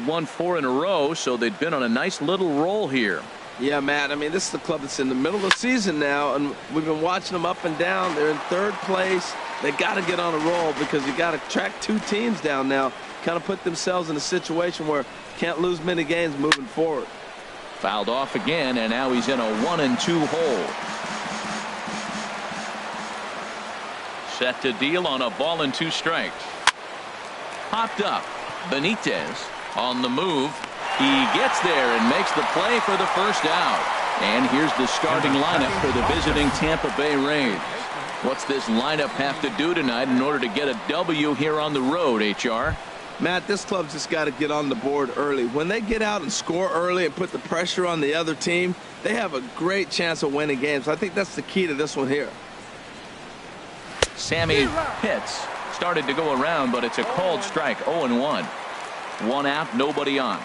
They'd won 4 in a row, so they'd been on a nice little roll here. Yeah, Matt, I mean, this is the club that's in the middle of the season now, and we've been watching them up and down. They're in 3rd place. They got to get on a roll because you got to track 2 teams down now, kind of put themselves in a situation where can't lose many games moving forward. Fouled off again, and now he's in a 1-2 hole. Set to deal on a ball and 2 strikes. Popped up. Benitez on the move. He gets there and makes the play for the first out. And here's the starting lineup for the visiting Tampa Bay Rays. What's this lineup have to do tonight in order to get a W here on the road, HR? Matt, this club's just got to get on the board early. When they get out and score early and put the pressure on the other team, they have a great chance of winning games. I think that's the key to this one here. Sammy Pitts started to go around, but it's a called strike. 0-1. 1 out, nobody on.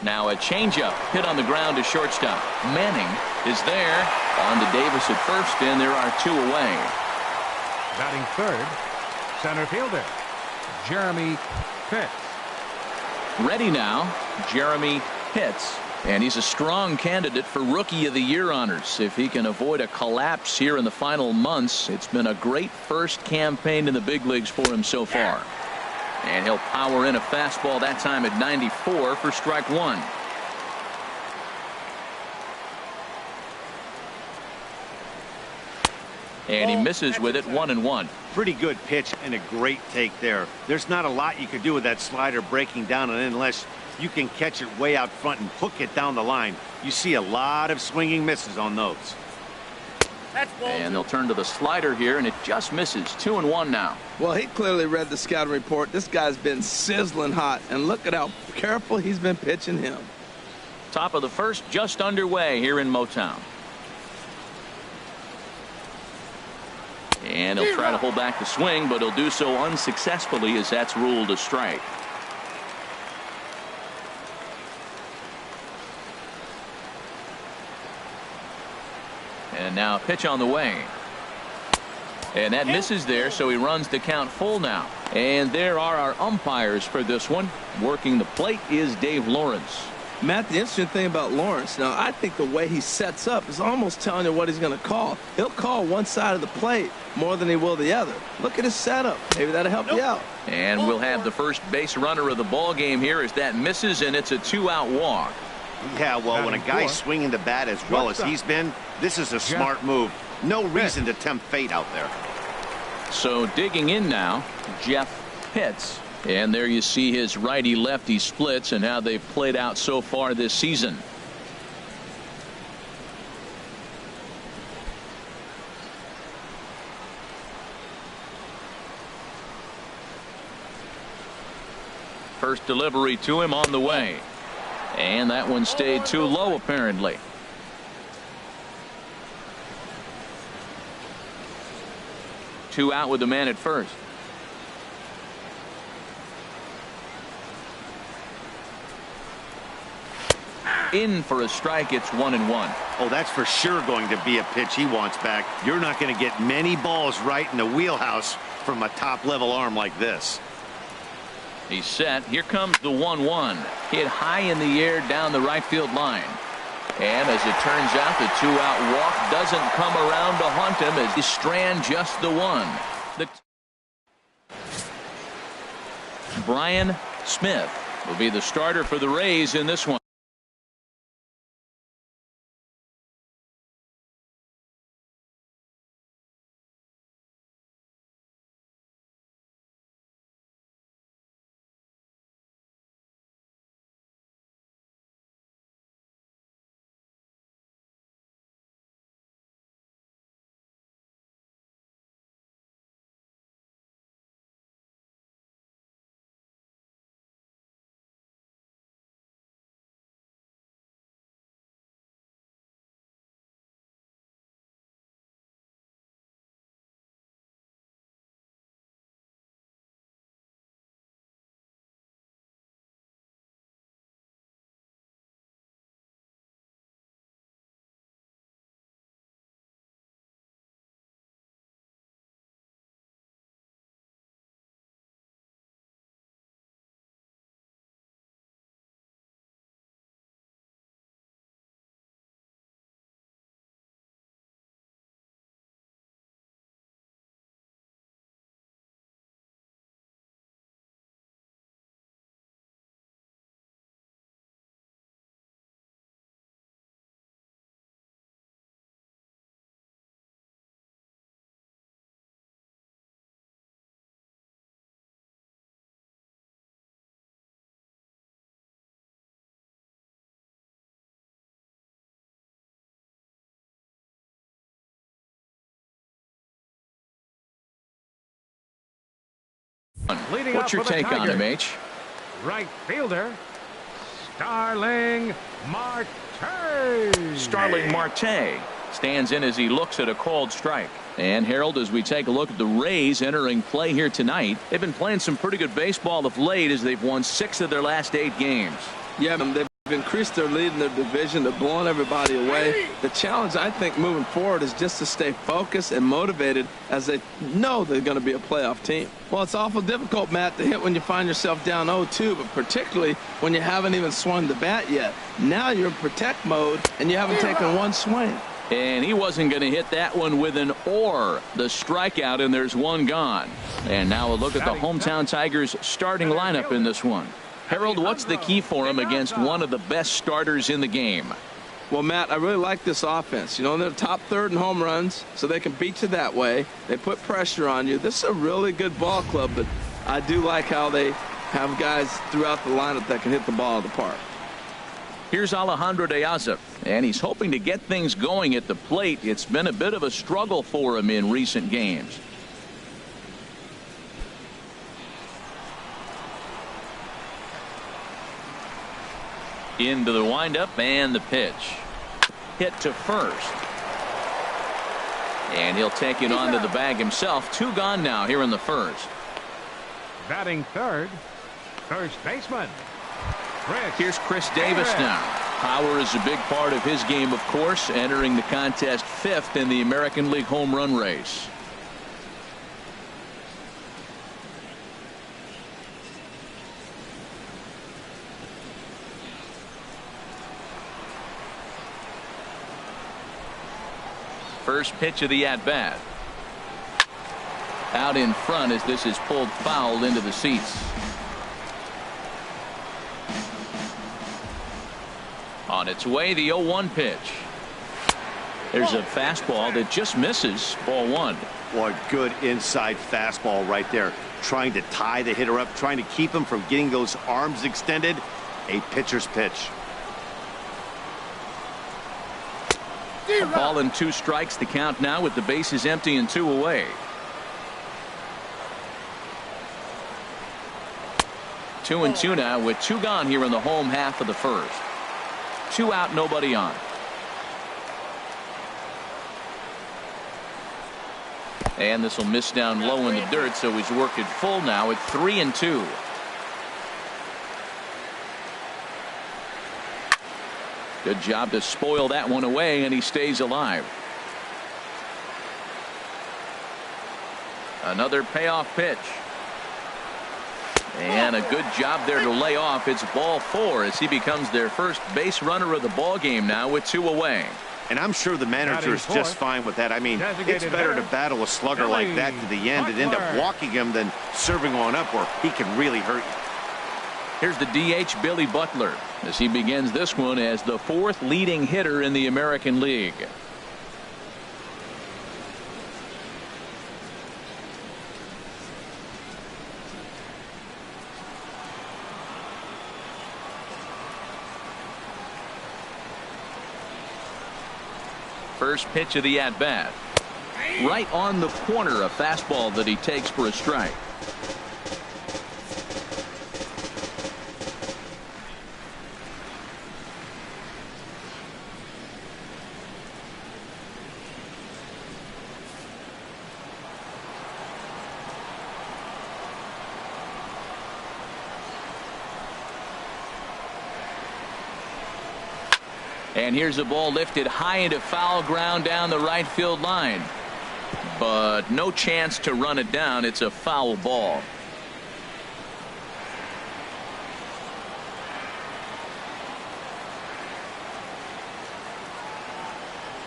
Now a changeup hit on the ground to shortstop. Manning is there. On to Davis at first, and there are 2 away. Batting 3rd, center fielder Jeremy Pitts. Ready now, Jeremy Pitts. And he's a strong candidate for Rookie of the Year honors if he can avoid a collapse here in the final months. It's been a great first campaign in the big leagues for him so far. And he'll power in a fastball that time at 94 for strike 1. And he misses with it. 1-1. Pretty good pitch and a great take there. There's not a lot you could do with that slider breaking down, and unless you can catch it way out front and hook it down the line, you see a lot of swinging misses on those. And they'll turn to the slider here, and it just misses. 2-1 now. Well, he clearly read the scouting report. This guy's been sizzling hot, and look at how careful he's been pitching him. Top of the first just underway here in Motown. And he'll try to hold back the swing, but he'll do so unsuccessfully as that's ruled a strike. And now a pitch on the way. And that misses there, so he runs the count full now. And there are our umpires for this one. Working the plate is Dave Lawrence. Matt, the interesting thing about Lawrence, now I think the way he sets up is almost telling you what he's going to call. He'll call one side of the plate more than he will the other. Look at his setup. Maybe that'll help you out. And we'll have the first base runner of the ball game here as that misses, and it's a 2-out walk. Yeah, well, when a guy's swinging the bat as well as he's been, this is a smart move. No reason to tempt fate out there. So digging in now, Jeff Pitts. And there you see his righty-lefty splits and how they've played out so far this season. First delivery to him on the way. And that one stayed too low apparently. Two out with the man at first. In for a strike. It's 1-1. Oh, that's for sure going to be a pitch he wants back. You're not going to get many balls right in the wheelhouse from a top level arm like this. He's set. Here comes the 1-1. Hit high in the air down the right field line. And as it turns out, the 2-out walk doesn't come around to haunt him as he Strand just the one. Brian Smith will be the starter for the Rays in this one. Leading What's off your for the take on him, Tigers. H? Right fielder, Starling Marte. Starling Marte stands in as he looks at a called strike. And Harold, as we take a look at the Rays entering play here tonight, they've been playing some pretty good baseball of late as they've won 6 of their last 8 games. Yeah, they've increased their lead in their division. They're blowing everybody away. The challenge, I think, moving forward is just to stay focused and motivated as they know they're going to be a playoff team. Well, it's awful difficult, Matt, to hit when you find yourself down 0-2, but particularly when you haven't even swung the bat yet. Now you're in protect mode, and you haven't taken one swing. And he wasn't going to hit that one with an or. The strikeout, and there's one gone. And now a look at the hometown Tigers starting lineup in this one. Harold, what's the key for him against one of the best starters in the game? Well, Matt, I really like this offense. You know, they're top third in home runs, so they can beat you that way. They put pressure on you. This is a really good ball club, but I do like how they have guys throughout the lineup that can hit the ball at the park. Here's Alejandro De Aza, and he's hoping to get things going at the plate. It's been a bit of a struggle for him in recent games. Into the windup and the pitch. Hit to first. And he'll take it onto the bag himself. 2 gone now here in the first. Batting third, first baseman. Here's Chris Davis now. Power is a big part of his game, of course, entering the contest 5th in the American League home run race. First pitch of the at-bat. Out in front as this is pulled foul into the seats. On its way, the 0-1 pitch. There's a fastball that just misses. Ball 1. Boy, good inside fastball right there. Trying to tie the hitter up, trying to keep him from getting those arms extended. A pitcher's pitch. A ball and 2 strikes the count now with the bases empty and 2 away. Two and 2 now with 2 gone here in the home half of the first. 2 out, nobody on. And this will miss down low in the dirt, so he's worked it full now at 3 and 2. Good job to spoil that one away, and he stays alive. Another payoff pitch. And a good job there to lay off. It's ball 4 as he becomes their first base runner of the ball game now with 2 away. And I'm sure the manager is just fine with that. I mean, it's better to battle a slugger like that to the end and end up walking him than serving on up where he can really hurt you. Here's the DH, Billy Butler, as he begins this one as the 4th leading hitter in the American League. First pitch of the at-bat. Right on the corner, a fastball that he takes for a strike. And here's a ball lifted high into foul ground down the right field line. But no chance to run it down. It's a foul ball.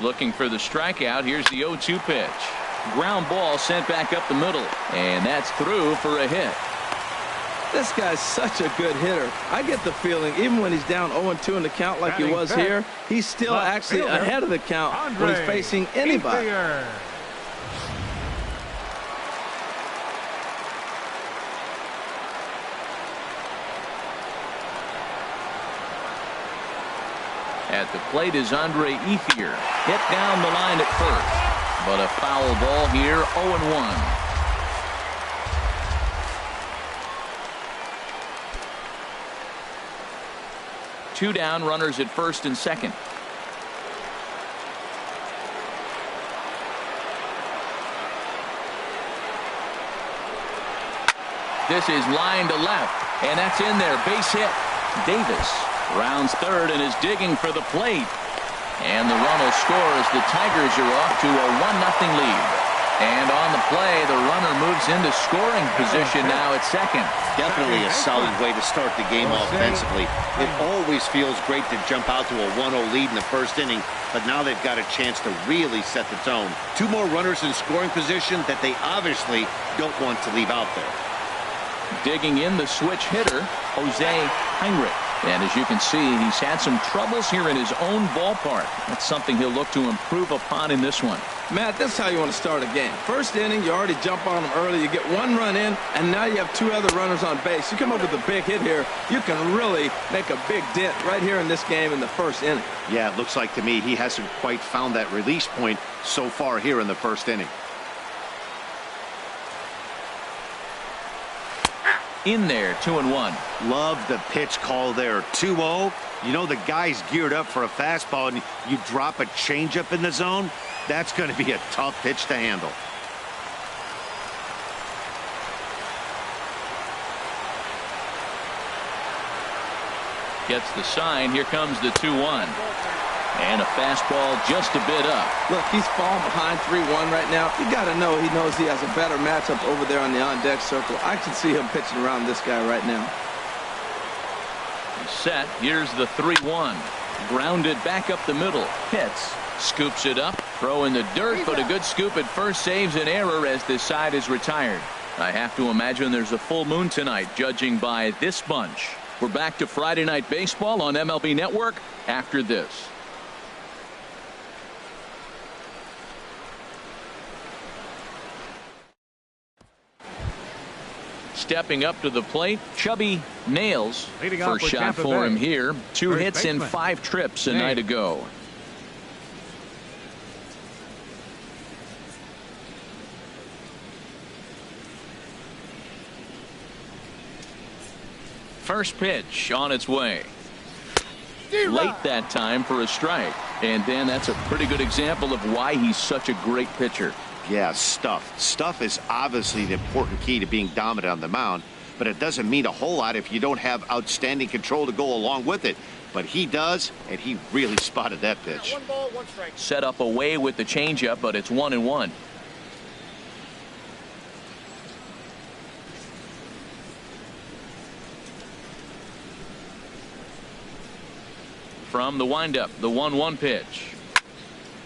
Looking for the strikeout. Here's the 0-2 pitch. Ground ball sent back up the middle. And that's through for a hit. This guy's such a good hitter. I get the feeling even when he's down 0-2 in the count like he was here, he's still actually ahead of the count when he's facing anybody. At the plate is Andre Ethier. Hit down the line at first. But a foul ball here, 0-1. 2 down, runners at first and second. This is line to left, and that's in there. Base hit. Davis rounds third and is digging for the plate. And the run will score as the Tigers are off to a 1-0 lead. And on the play, the runner moves into scoring position now at second. Definitely a solid way to start the game offensively. It always feels great to jump out to a 1-0 lead in the first inning, but now they've got a chance to really set the tone. 2 more runners in scoring position that they obviously don't want to leave out there. Digging in the switch hitter, Jose Heinrich. And as you can see, he's had some troubles here in his own ballpark. That's something he'll look to improve upon in this one. Matt, this is how you want to start a game. First inning, you already jump on them early. You get 1 run in, and now you have 2 other runners on base. You come up with a big hit here, you can really make a big dent right here in this game in the first inning. Yeah, it looks like to me he hasn't quite found that release point so far here in the first inning. In there, 2-1. Love the pitch call there. 2-0. You know the guy's geared up for a fastball, and you drop a changeup in the zone. That's going to be a tough pitch to handle. Gets the sign. Here comes the 2-1. And a fastball just a bit up. Look, he's falling behind 3-1 right now. You got to know he knows he has a better matchup over there on the on-deck circle. I can see him pitching around this guy right now. Set. Here's the 3-1. Grounded back up the middle. Hits. Scoops it up. Throw in the dirt, but a good scoop at first saves an error as this side is retired. I have to imagine there's a full moon tonight, judging by this bunch. We're back to Friday Night Baseball on MLB Network after this. Stepping up to the plate, Chubby Nails. First shot for him here. 2 hits in 5 trips a night ago. First pitch on its way. Late that time for a strike. And Dan, that's a pretty good example of why he's such a great pitcher. Yeah, stuff. Stuff is obviously the important key to being dominant on the mound, but it doesn't mean a whole lot if you don't have outstanding control to go along with it. But he does, and he really spotted that pitch. 1 ball, 1 strike. Set up away with the changeup, but it's 1-1. From the windup, the 1-1 pitch.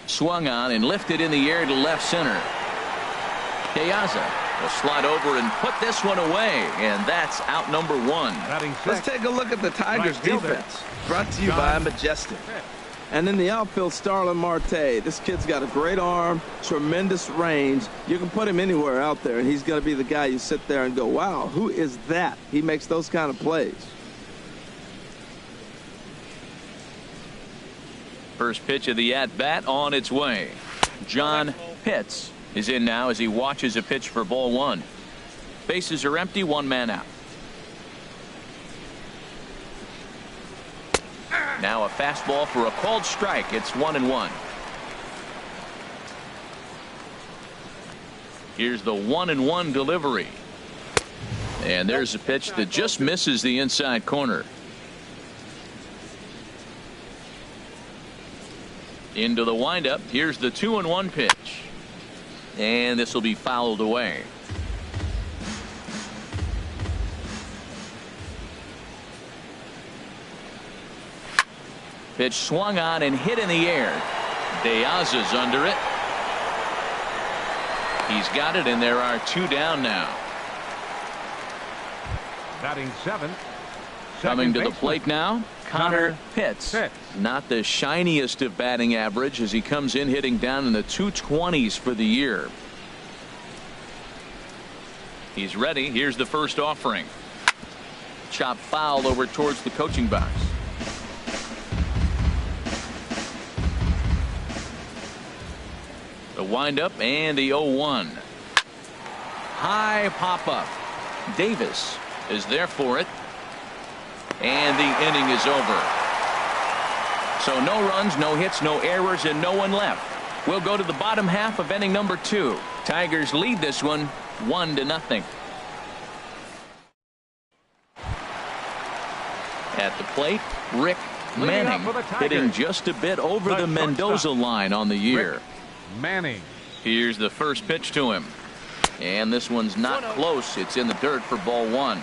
Swung on and lifted in the air to left center. Piazza will slide over and put this one away, and that's out number 1. Let's take a look at the Tigers defense. Brought to you by Majestic. And in the outfield, Starlin Marte. This kid's got a great arm, tremendous range. You can put him anywhere out there, and he's going to be the guy you sit there and go, wow, who is that? He makes those kind of plays. First pitch of the at-bat on its way. John Pitts is in now as he watches a pitch for ball 1. Bases are empty, 1 man out. Now a fastball for a called strike. It's 1-1. Here's the 1-1 delivery. And there's a pitch that just misses the inside corner. Into the windup. Here's the 2-1 pitch. And this will be fouled away. Pitch swung on and hit in the air. Diaz is under it. He's got it, and there are 2 down now. Batting 7th. Coming to the plate now, Connor Pitts. Not the shiniest of batting average as he comes in hitting down in the 220s for the year. He's ready. Here's the first offering. Chop foul over towards the coaching box. The windup and the 0-1. High pop up. Davis is there for it. And the inning is over. So no runs, no hits, no errors, and no one left. We'll go to the bottom half of inning number 2. Tigers lead this one 1-0. At the plate, Rick Manning hitting just a bit over the Mendoza line on the year. Rick Manning. Here's the first pitch to him. And this one's not close. It's in the dirt for ball 1.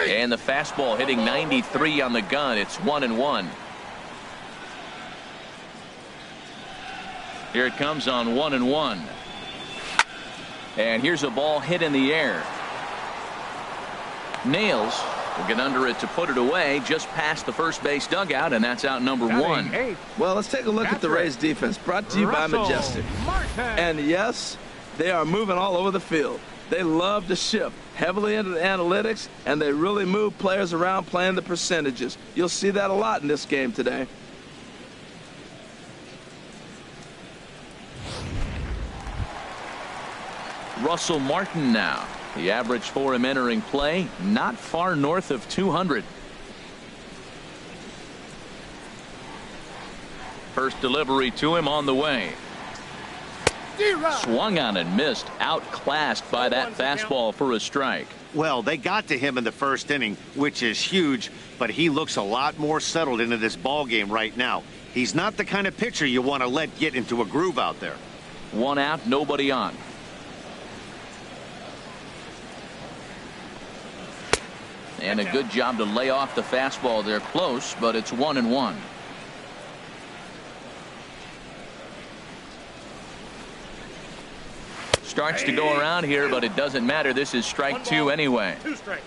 And the fastball hitting 93 on the gun. It's 1-1. Here it comes on 1-1. And here's a ball hit in the air. Nails will get under it to put it away just past the first base dugout, and that's out number 1. Well, let's take a look at the Rays defense, brought to you by Majestic. And yes, they are moving all over the field. They love to shift heavily into the analytics, and they really move players around playing the percentages. You'll see that a lot in this game today. Russell Martin now. The average for him entering play, not far north of 200. First delivery to him on the way. Swung on and missed, outclassed by that fastball for a strike. Well, they got to him in the first inning, which is huge, but he looks a lot more settled into this ball game right now. He's not the kind of pitcher you want to let get into a groove out there. 1 out, nobody on. And a good job to lay off the fastball there close, but it's 1-1. Starts to go around here, but it doesn't matter. This is strike 2 anyway. 2 strikes.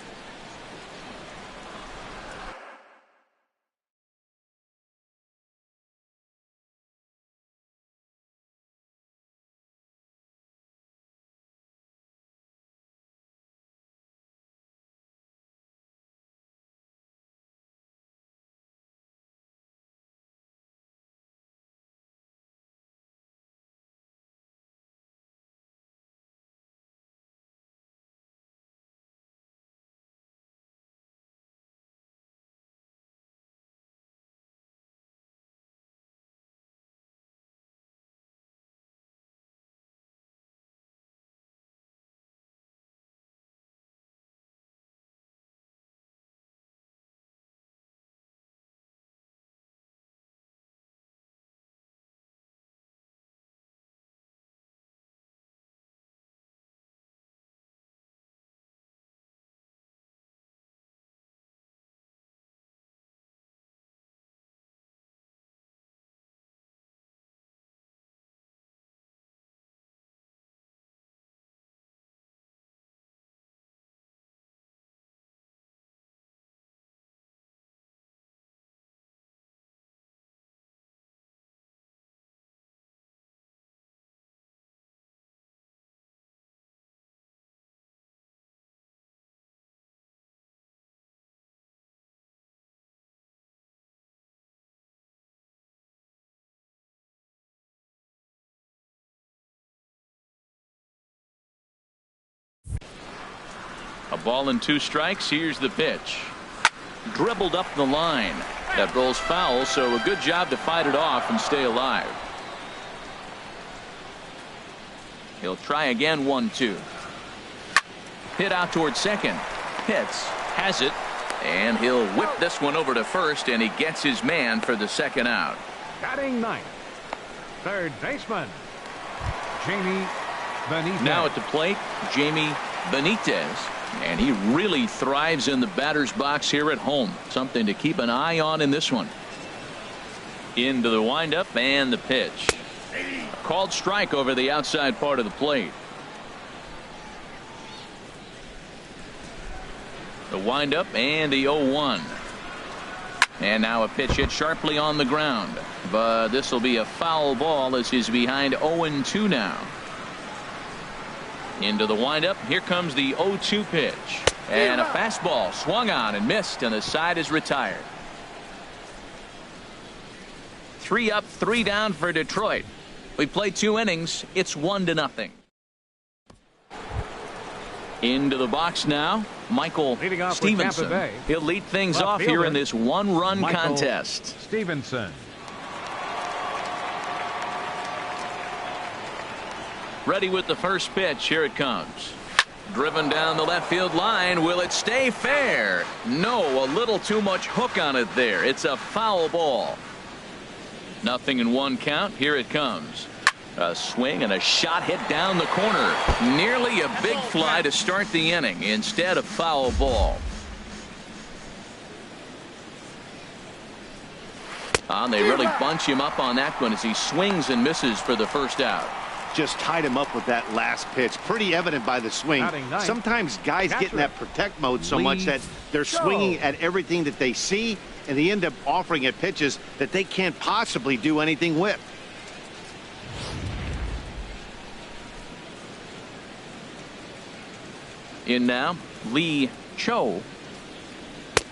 A ball and 2 strikes. Here's the pitch. Dribbled up the line. That rolls foul, so a good job to fight it off and stay alive. He'll try again. 1-2. Hit out towards second. Hits. Has it. And he'll whip this one over to first, and he gets his man for the second out. Batting 9th, third baseman, Jamie Benitez. Now at the plate, Jamie Benitez. And he really thrives in the batter's box here at home. Something to keep an eye on in this one. Into the windup and the pitch. Called strike over the outside part of the plate. The windup and the 0-1. And now a pitch hit sharply on the ground. But this will be a foul ball as he's behind 0-2 now. Into the windup. Here comes the 0-2 pitch. And a fastball swung on and missed, and the side is retired. 3 up, 3 down for Detroit. We played 2 innings. It's 1-0. Into the box now, Michael Leading off with Tampa Stevenson. Bay. He'll lead things Left off fielder, here in this 1-run Michael contest. Stevenson. Ready with the first pitch. Here it comes. Driven down the left field line. Will it stay fair? No, a little too much hook on it there. It's a foul ball. 0-1 count. Here it comes. A swing and a shot hit down the corner. Nearly a big fly to start the inning. Instead, a foul ball. They really bunch him up on that one as he swings and misses for the first out. Just tied him up with that last pitch. Pretty evident by the swing. Sometimes guys get in that protect mode so much that they're swinging at everything that they see, and they end up offering at pitches that they can't possibly do anything with. In now, Lee Cho,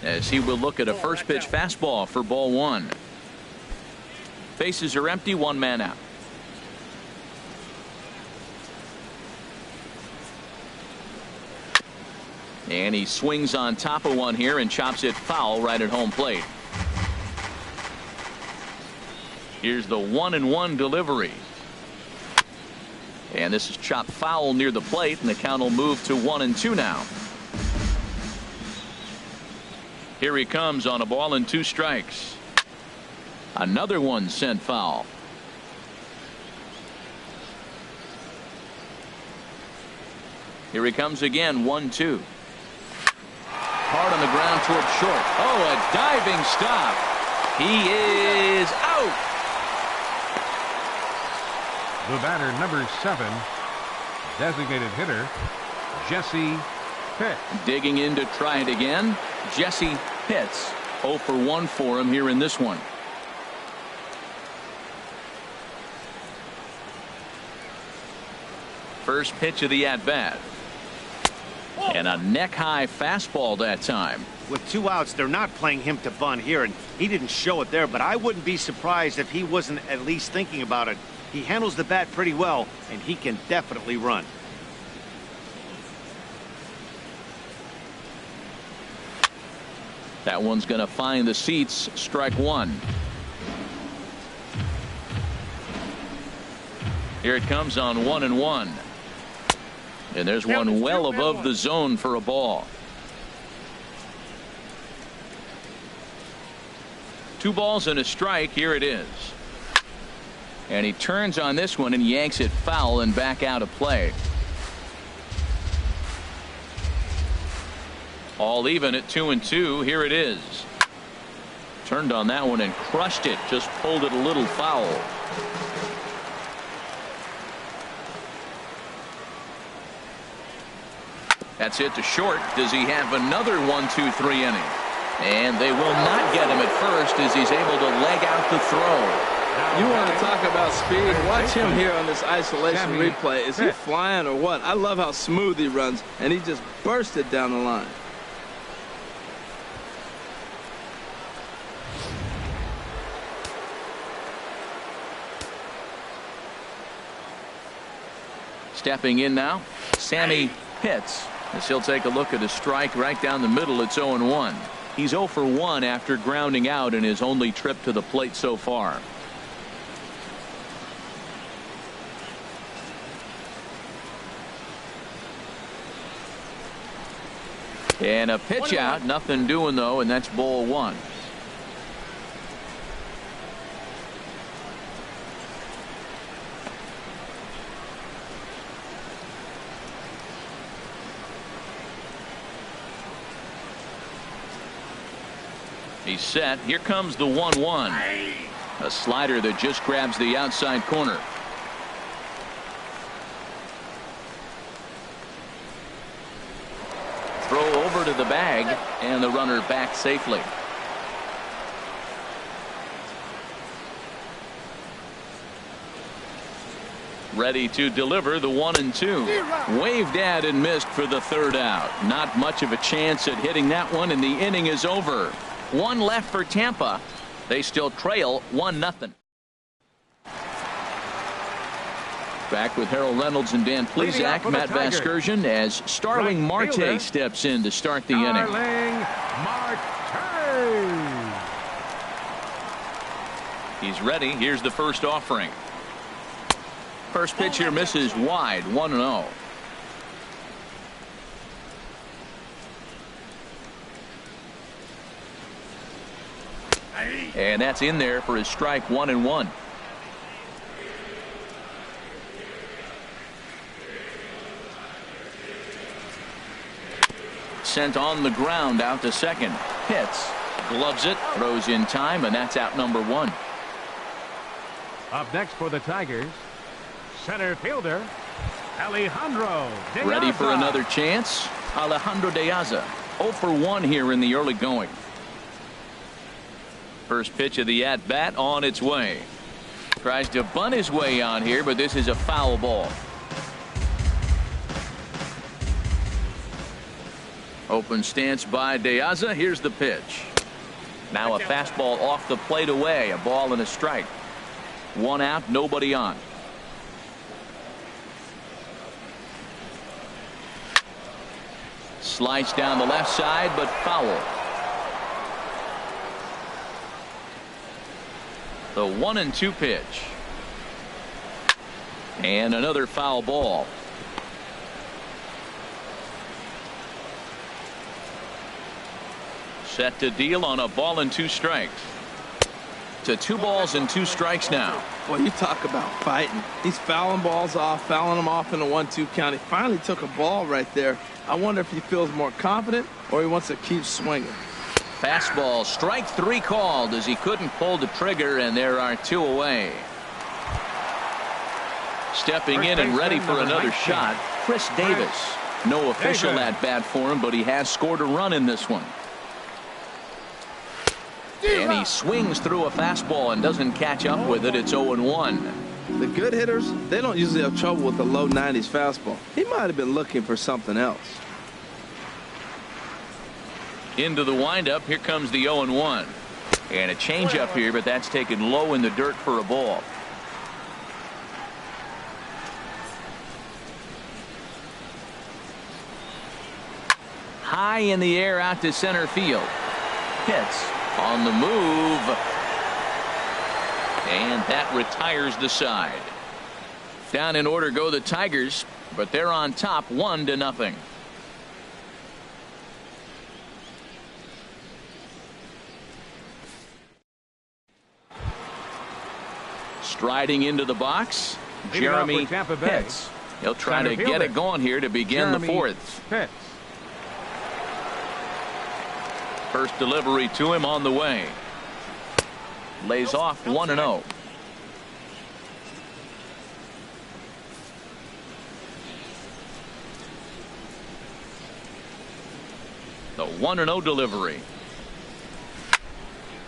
as he will look at a first pitch fastball for ball 1. Bases are empty, 1 man out. And he swings on top of one here and chops it foul right at home plate. Here's the 1-1 delivery. And this is chopped foul near the plate, and the count will move to 1-2 now. Here he comes on a ball and 2 strikes. Another one sent foul. Here he comes again, 1-2. Hard on the ground towards short. Oh, a diving stop. He is out. The batter, number 7, designated hitter, Jesse Pitt. Digging in to try it again. Jesse Pitts, 0 for 1 for him here in this one. First pitch of the at-bat. And a neck-high fastball that time. With 2 outs, they're not playing him to bunt here, and he didn't show it there, but I wouldn't be surprised if he wasn't at least thinking about it. He handles the bat pretty well, and he can definitely run. That one's going to find the seats. Strike 1. Here it comes on 1-1. And there's one well above the zone for a ball. 2 balls and a strike. Here it is. And he turns on this one and yanks it foul and back out of play. All even at 2-2. Here it is. Turned on that one and crushed it. Just pulled it a little foul. That's hit to short. Does he have another 1-2-3 inning? And they will not get him at first as he's able to leg out the throw. You want to talk about speed? Watch him here on this isolation replay. Is he flying or what? I love how smooth he runs, and he just bursted down the line. Stepping in now, Sammy Pitts, as he'll take a look at a strike right down the middle. It's 0-1. He's 0 for 1 after grounding out in his only trip to the plate so far. And a pitch out, nothing doing though, and that's ball 1. He's set. Here comes the 1-1. A slider that just grabs the outside corner. Throw over to the bag, and the runner back safely. Ready to deliver the 1-2. Waved at and missed for the 3rd out. Not much of a chance at hitting that one, and the inning is over. 1 left for Tampa. They still trail 1-0. Back with Harold Reynolds and Dan Plesac, Matt Vasgersian, as Starling Marte steps in to start the inning. Starling Marte. He's ready. Here's the first offering. First pitch here misses wide, 1-0. And that's in there for his strike, 1-1. Sent on the ground out to second. Hits, gloves it, throws in time, and that's out number 1. Up next for the Tigers, center fielder Alejandro De Aza. Ready for another chance. Alejandro De Aza, 0 for 1 here in the early going. First pitch of the at-bat on its way. Tries to bunt his way on here, but this is a foul ball. Open stance by De Aza. Here's the pitch. Now a fastball off the plate away. A ball and a strike. 1 out, nobody on. Slice down the left side, but foul. The 1-2 pitch. And another foul ball. Set to deal on a ball and 2 strikes. To 2 balls and 2 strikes now. Boy, you talk about fighting. He's fouling balls off, fouling them off in the 1-2 count. He finally took a ball right there. I wonder if he feels more confident or he wants to keep swinging. Fastball, strike 3 called as he couldn't pull the trigger, and there are 2 away. Stepping in and ready for another shot, Chris Davis. No official at bat for him, but he has scored a run in this one. And he swings through a fastball and doesn't catch up with it. It's 0-1. The good hitters, they don't usually have trouble with the low 90s fastball. He might have been looking for something else. Into the windup. Here comes the 0-1. And a changeup here, but that's taken low in the dirt for a ball. High in the air out to center field. Hits on the move. And that retires the side. Down in order go the Tigers, but they're on top 1-0. Striding into the box, Jeremy Pitts. He'll try to get it going here to begin the 4th. Pitts. First delivery to him on the way. Lays off 1-0. The 1-0 delivery.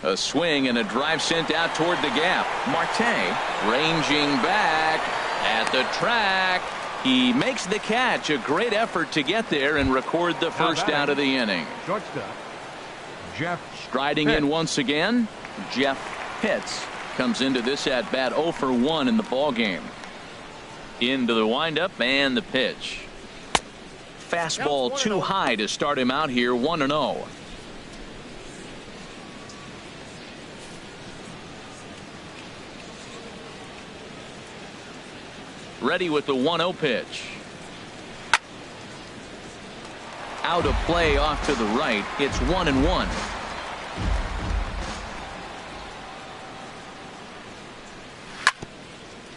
A swing and a drive sent out toward the gap. Marte ranging back at the track. He makes the catch. A great effort to get there and record the first out of the inning. Shortstop Jeff Striding Pitts. in once again, Jeff Pitts comes into this at bat 0 for 1 in the ball game. Into the windup and the pitch. Fastball too high to start him out here. 1-0. Ready with the 1-0 pitch. Out of play off to the right. It's 1-1.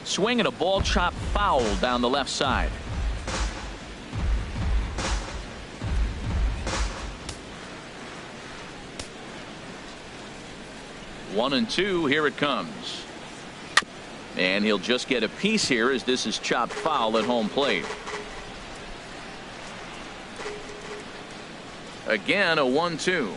Swing and a ball chopped foul down the left side. One and two. Here it comes. And he'll just get a piece here as this is chopped foul at home plate. Again, a 1-2.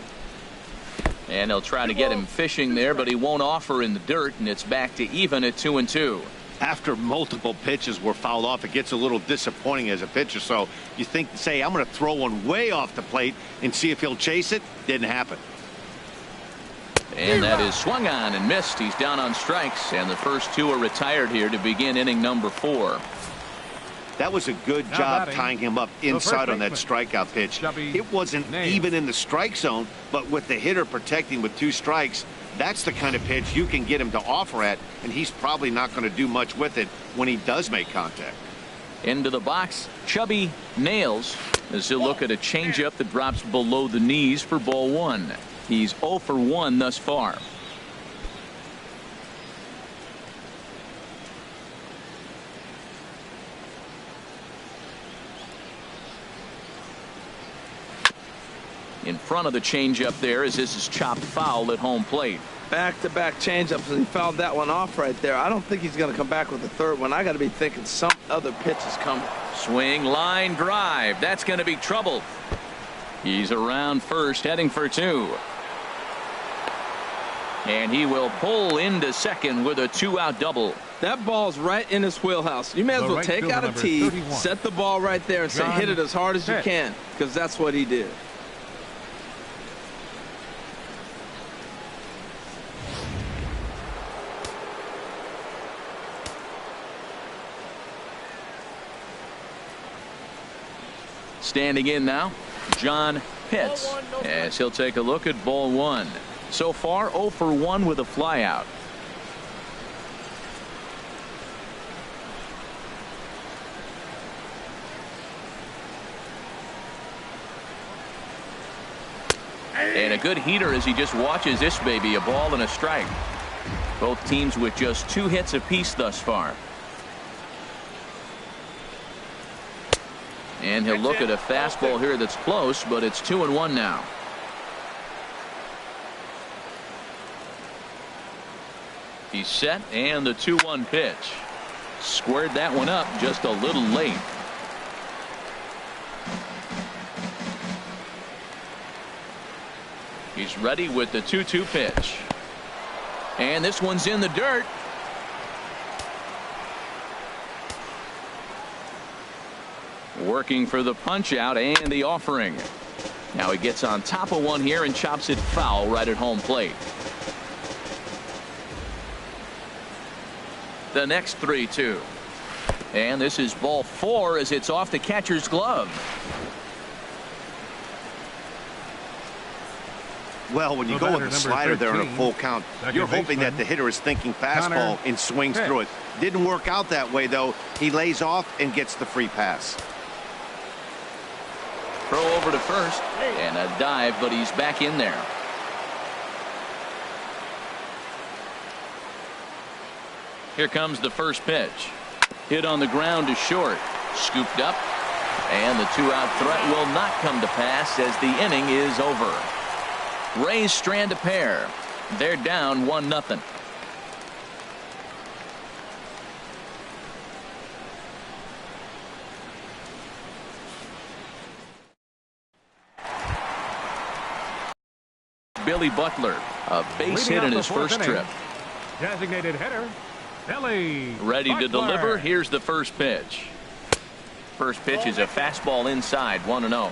And they'll try to get him fishing there, but he won't offer in the dirt, and it's back to even at 2-2. After multiple pitches were fouled off, it gets a little disappointing as a pitcher. So you think, say, I'm going to throw one way off the plate and see if he'll chase it. Didn't happen. And that is swung on and missed. He's down on strikes, and the first two are retired here to begin inning number 4. That was a good Now job batting, tying him up inside on that strikeout pitch. Chubby It wasn't Nails. even in the strike zone, but with the hitter protecting with 2 strikes, that's the kind of pitch you can get him to offer at, and he's probably not going to do much with it when he does make contact. Into the box, Chubby Nails as he'll look at a changeup that drops below the knees for ball 1. He's 0 for 1 thus far. In front of the changeup there as this is chopped foul at home plate. Back-to-back changeups, and he fouled that one off right there. I don't think he's going to come back with the third one. I got to be thinking some other pitch is coming. Swing, line drive. That's going to be trouble. He's around first, heading for 2. And he will pull into second with a 2-out double. That ball's right in his wheelhouse. You may as The well right take fielder, out a number tee, 31. set the ball right there, and say John hit it as hard as you Pitt. can, because that's what he did. Standing in now, John Pitts, as he'll take a look at ball 1. So far 0 for 1 with a flyout. And a good heater as he just watches this baby, a ball and a strike. Both teams with just 2 hits apiece thus far. And he'll look at a fastball here that's close, but it's 2-1 now. He's set, and the 2-1 pitch. Squared that one up just a little late. He's ready with the 2-2 pitch. And this one's in the dirt. Working for the punch out and the offering. Now he gets on top of one here and chops it foul right at home plate. The next 3-2. And this is ball 4 as it's off the catcher's glove. Well, when you The go with batter, the number slider there in a 13, full count, second you're hoping that baseman, the hitter is thinking fastball Connor and swings Pitt. through it. Didn't work out that way, though. He lays off and gets the free pass. Throw over to first and a dive, but he's back in there. Here comes the first pitch. Hit on the ground to short. Scooped up. And the 2-out threat will not come to pass as the inning is over. Rays strand a pair. They're down 1-0. Billy Butler, a base hit in his first trip. Designated hitter, Billy Ready to Butler. deliver. Here's the first pitch. First pitch is a fastball inside, 1-0.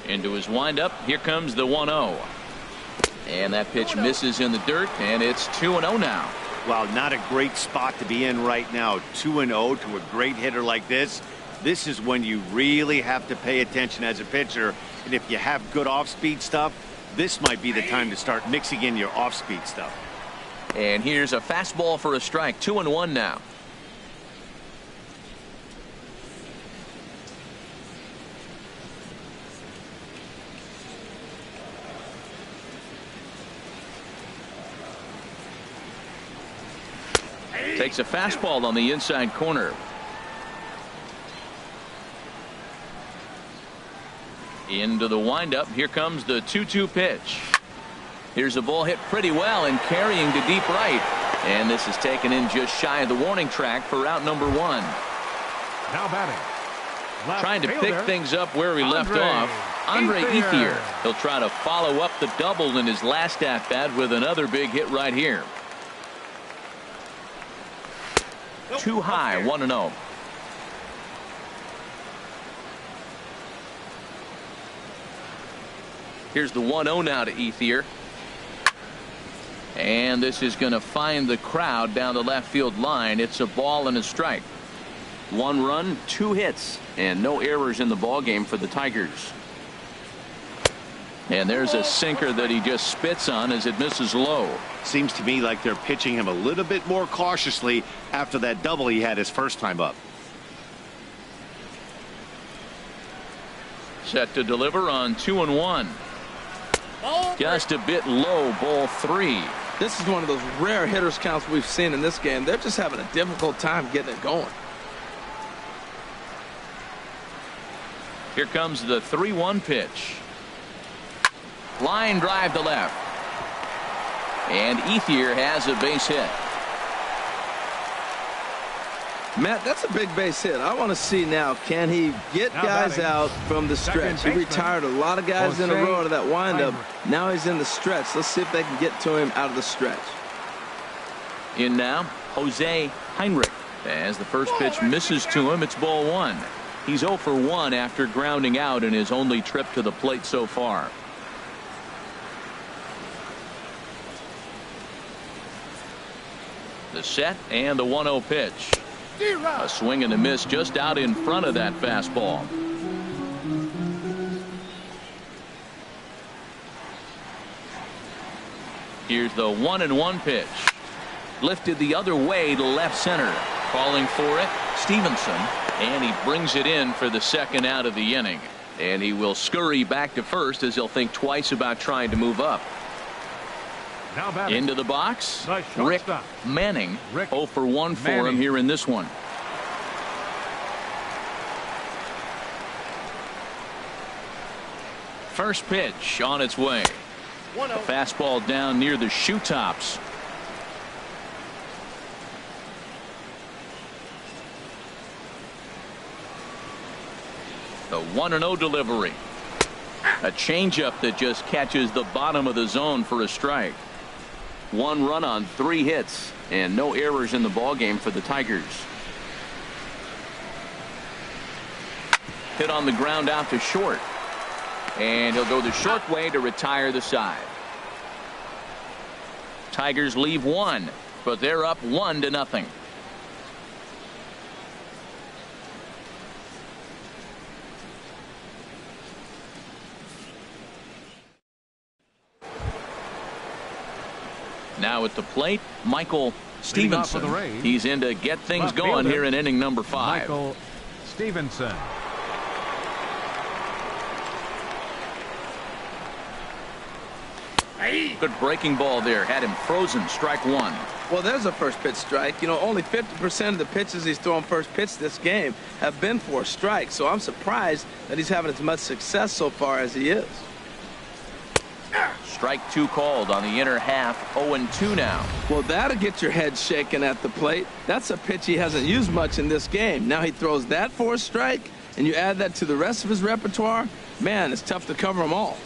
Into his windup. Here comes the 1-0. And that pitch misses in the dirt, and it's 2-0 now. Wow, not a great spot to be in right now. 2-0 to a great hitter like this. This is when you really have to pay attention as a pitcher. And if you have good off-speed stuff, this might be the time to start mixing in your off-speed stuff. And here's a fastball for a strike. 2-1 now. Takes a fastball on the inside corner. Into the windup. Here comes the 2-2 pitch. Here's a ball hit pretty well and carrying to deep right. And this is taken in just shy of the warning track for out number 1. Now batting. Left Trying to pick fielder, things up where he left off. Andre Ethier. He'll try to follow up the double in his last at bat with another big hit right here. Too high, 1-0. Here's the 1-0 now to Ethier. And this is going to find the crowd down the left field line. It's a ball and a strike. 1 run, 2 hits, and no errors in the ball game for the Tigers. And there's a sinker that he just spits on as it misses low. Seems to me like they're pitching him a little bit more cautiously after that double he had his first time up. Set to deliver on 2-1. Just a bit low, ball 3. This is one of those rare hitters counts we've seen in this game. They're just having a difficult time getting it going. Here comes the 3-1 pitch. Line drive to left. And Ethier has a base hit. Matt, that's a big base hit. I want to see now, can he get guys out from the stretch? He retired a lot of guys in a row out of that windup. Now he's in the stretch. Let's see if they can get to him out of the stretch. In now, Jose Heinrich. As the first pitch misses to him, it's ball 1. He's 0 for 1 after grounding out in his only trip to the plate so far. The set and the 1-0 pitch. A swing and a miss just out in front of that fastball. Here's the 1-1 pitch. Lifted the other way to left center. Calling for it, Stevenson. And he brings it in for the second out of the inning. And he will scurry back to first as he'll think twice about trying to move up. Now batting. Into the box, The Rick shortstop. Manning. Rick 0 for 1 for him Manning. here in this one. First pitch on its way. A fastball down near the shoe tops. The 1-0 delivery. A changeup that just catches the bottom of the zone for a strike. 1 run on 3 hits and no errors in the ball game for the Tigers. Hit on the ground out to short. And he'll go the short way to retire the side. Tigers leave 1, but they're up 1-0. Now at the plate, Michael Leading off for Stevenson. the Rays, He's in to get things left going fielder, here in inning number 5. Michael Stevenson. Good breaking ball there. Had him frozen. Strike 1. Well, there's a first pitch strike. You know, only 50% of the pitches he's thrown first pitch this game have been for a strike. So I'm surprised that he's having as much success so far as he is. Strike 2 called on the inner half. 0-2 now. Well, that'll get your head shaken at the plate. That's a pitch he hasn't used much in this game. Now he throws that for a strike, and you add that to the rest of his repertoire. Man, it's tough to cover them all.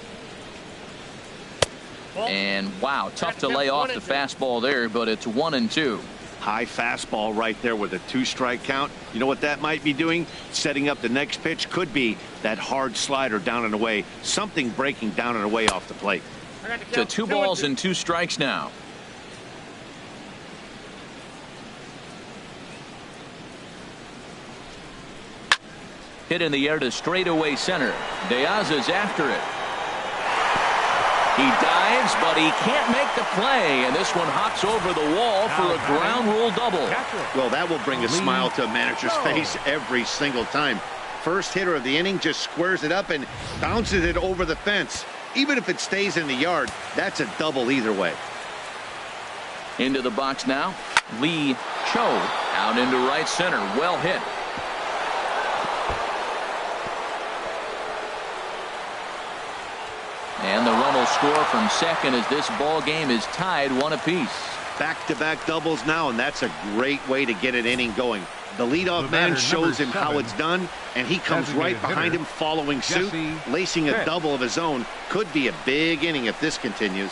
And wow, tough to lay off the fastball there, but it's 1-2. High fastball right there with a 2-strike count. You know what that might be doing? Setting up the next pitch. Could be that hard slider down and away. Something breaking down and away off the plate. To 2 balls and 2 strikes now. Hit in the air to straightaway center. Diaz is after it. He dives, but he can't make the play, and this one hops over the wall for a ground rule double. Well, that will bring a smile to a manager's face every single time. First hitter of the inning just squares it up and bounces it over the fence. Even if it stays in the yard, that's a double either way. Into the box now. Lee Cho out into right center. Well hit. And the run will score from second as this ball game is tied 1 apiece. Back-to-back doubles now, and that's a great way to get an inning going. The leadoff man shows him how it's done, and he comes right behind him following suit, lacing a double of his own. Could be a big inning if this continues.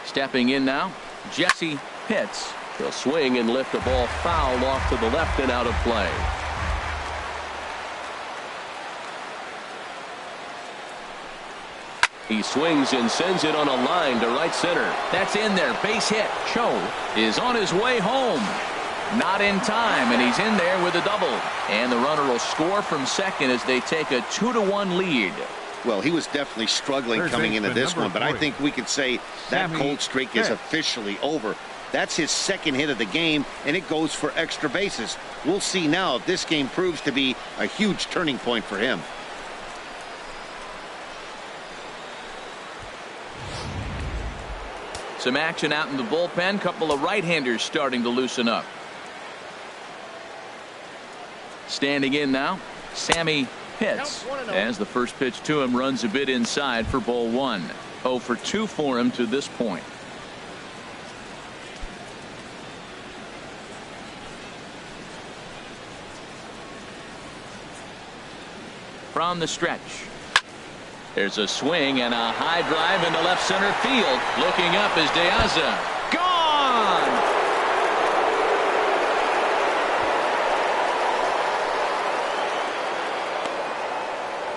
Stepping in now, Jesse Pitts. He'll swing and lift a ball foul off to the left and out of play. He swings and sends it on a line to right center. That's in there. Base hit. Cho is on his way home. Not in time, and he's in there with a double. And the runner will score from second as they take a 2-1 lead. Well, he was definitely struggling coming into this one, but I think we could say that cold streak is officially over. That's his second hit of the game, and it goes for extra bases. We'll see now if this game proves to be a huge turning point for him. Some action out in the bullpen. Couple of right-handers starting to loosen up. Standing in now, Sammy Pitts, as the first pitch to him runs a bit inside for ball one. 0 for 2 for him to this point. From the stretch, there's a swing and a high drive into left center field. Looking up is De Aza. Gone!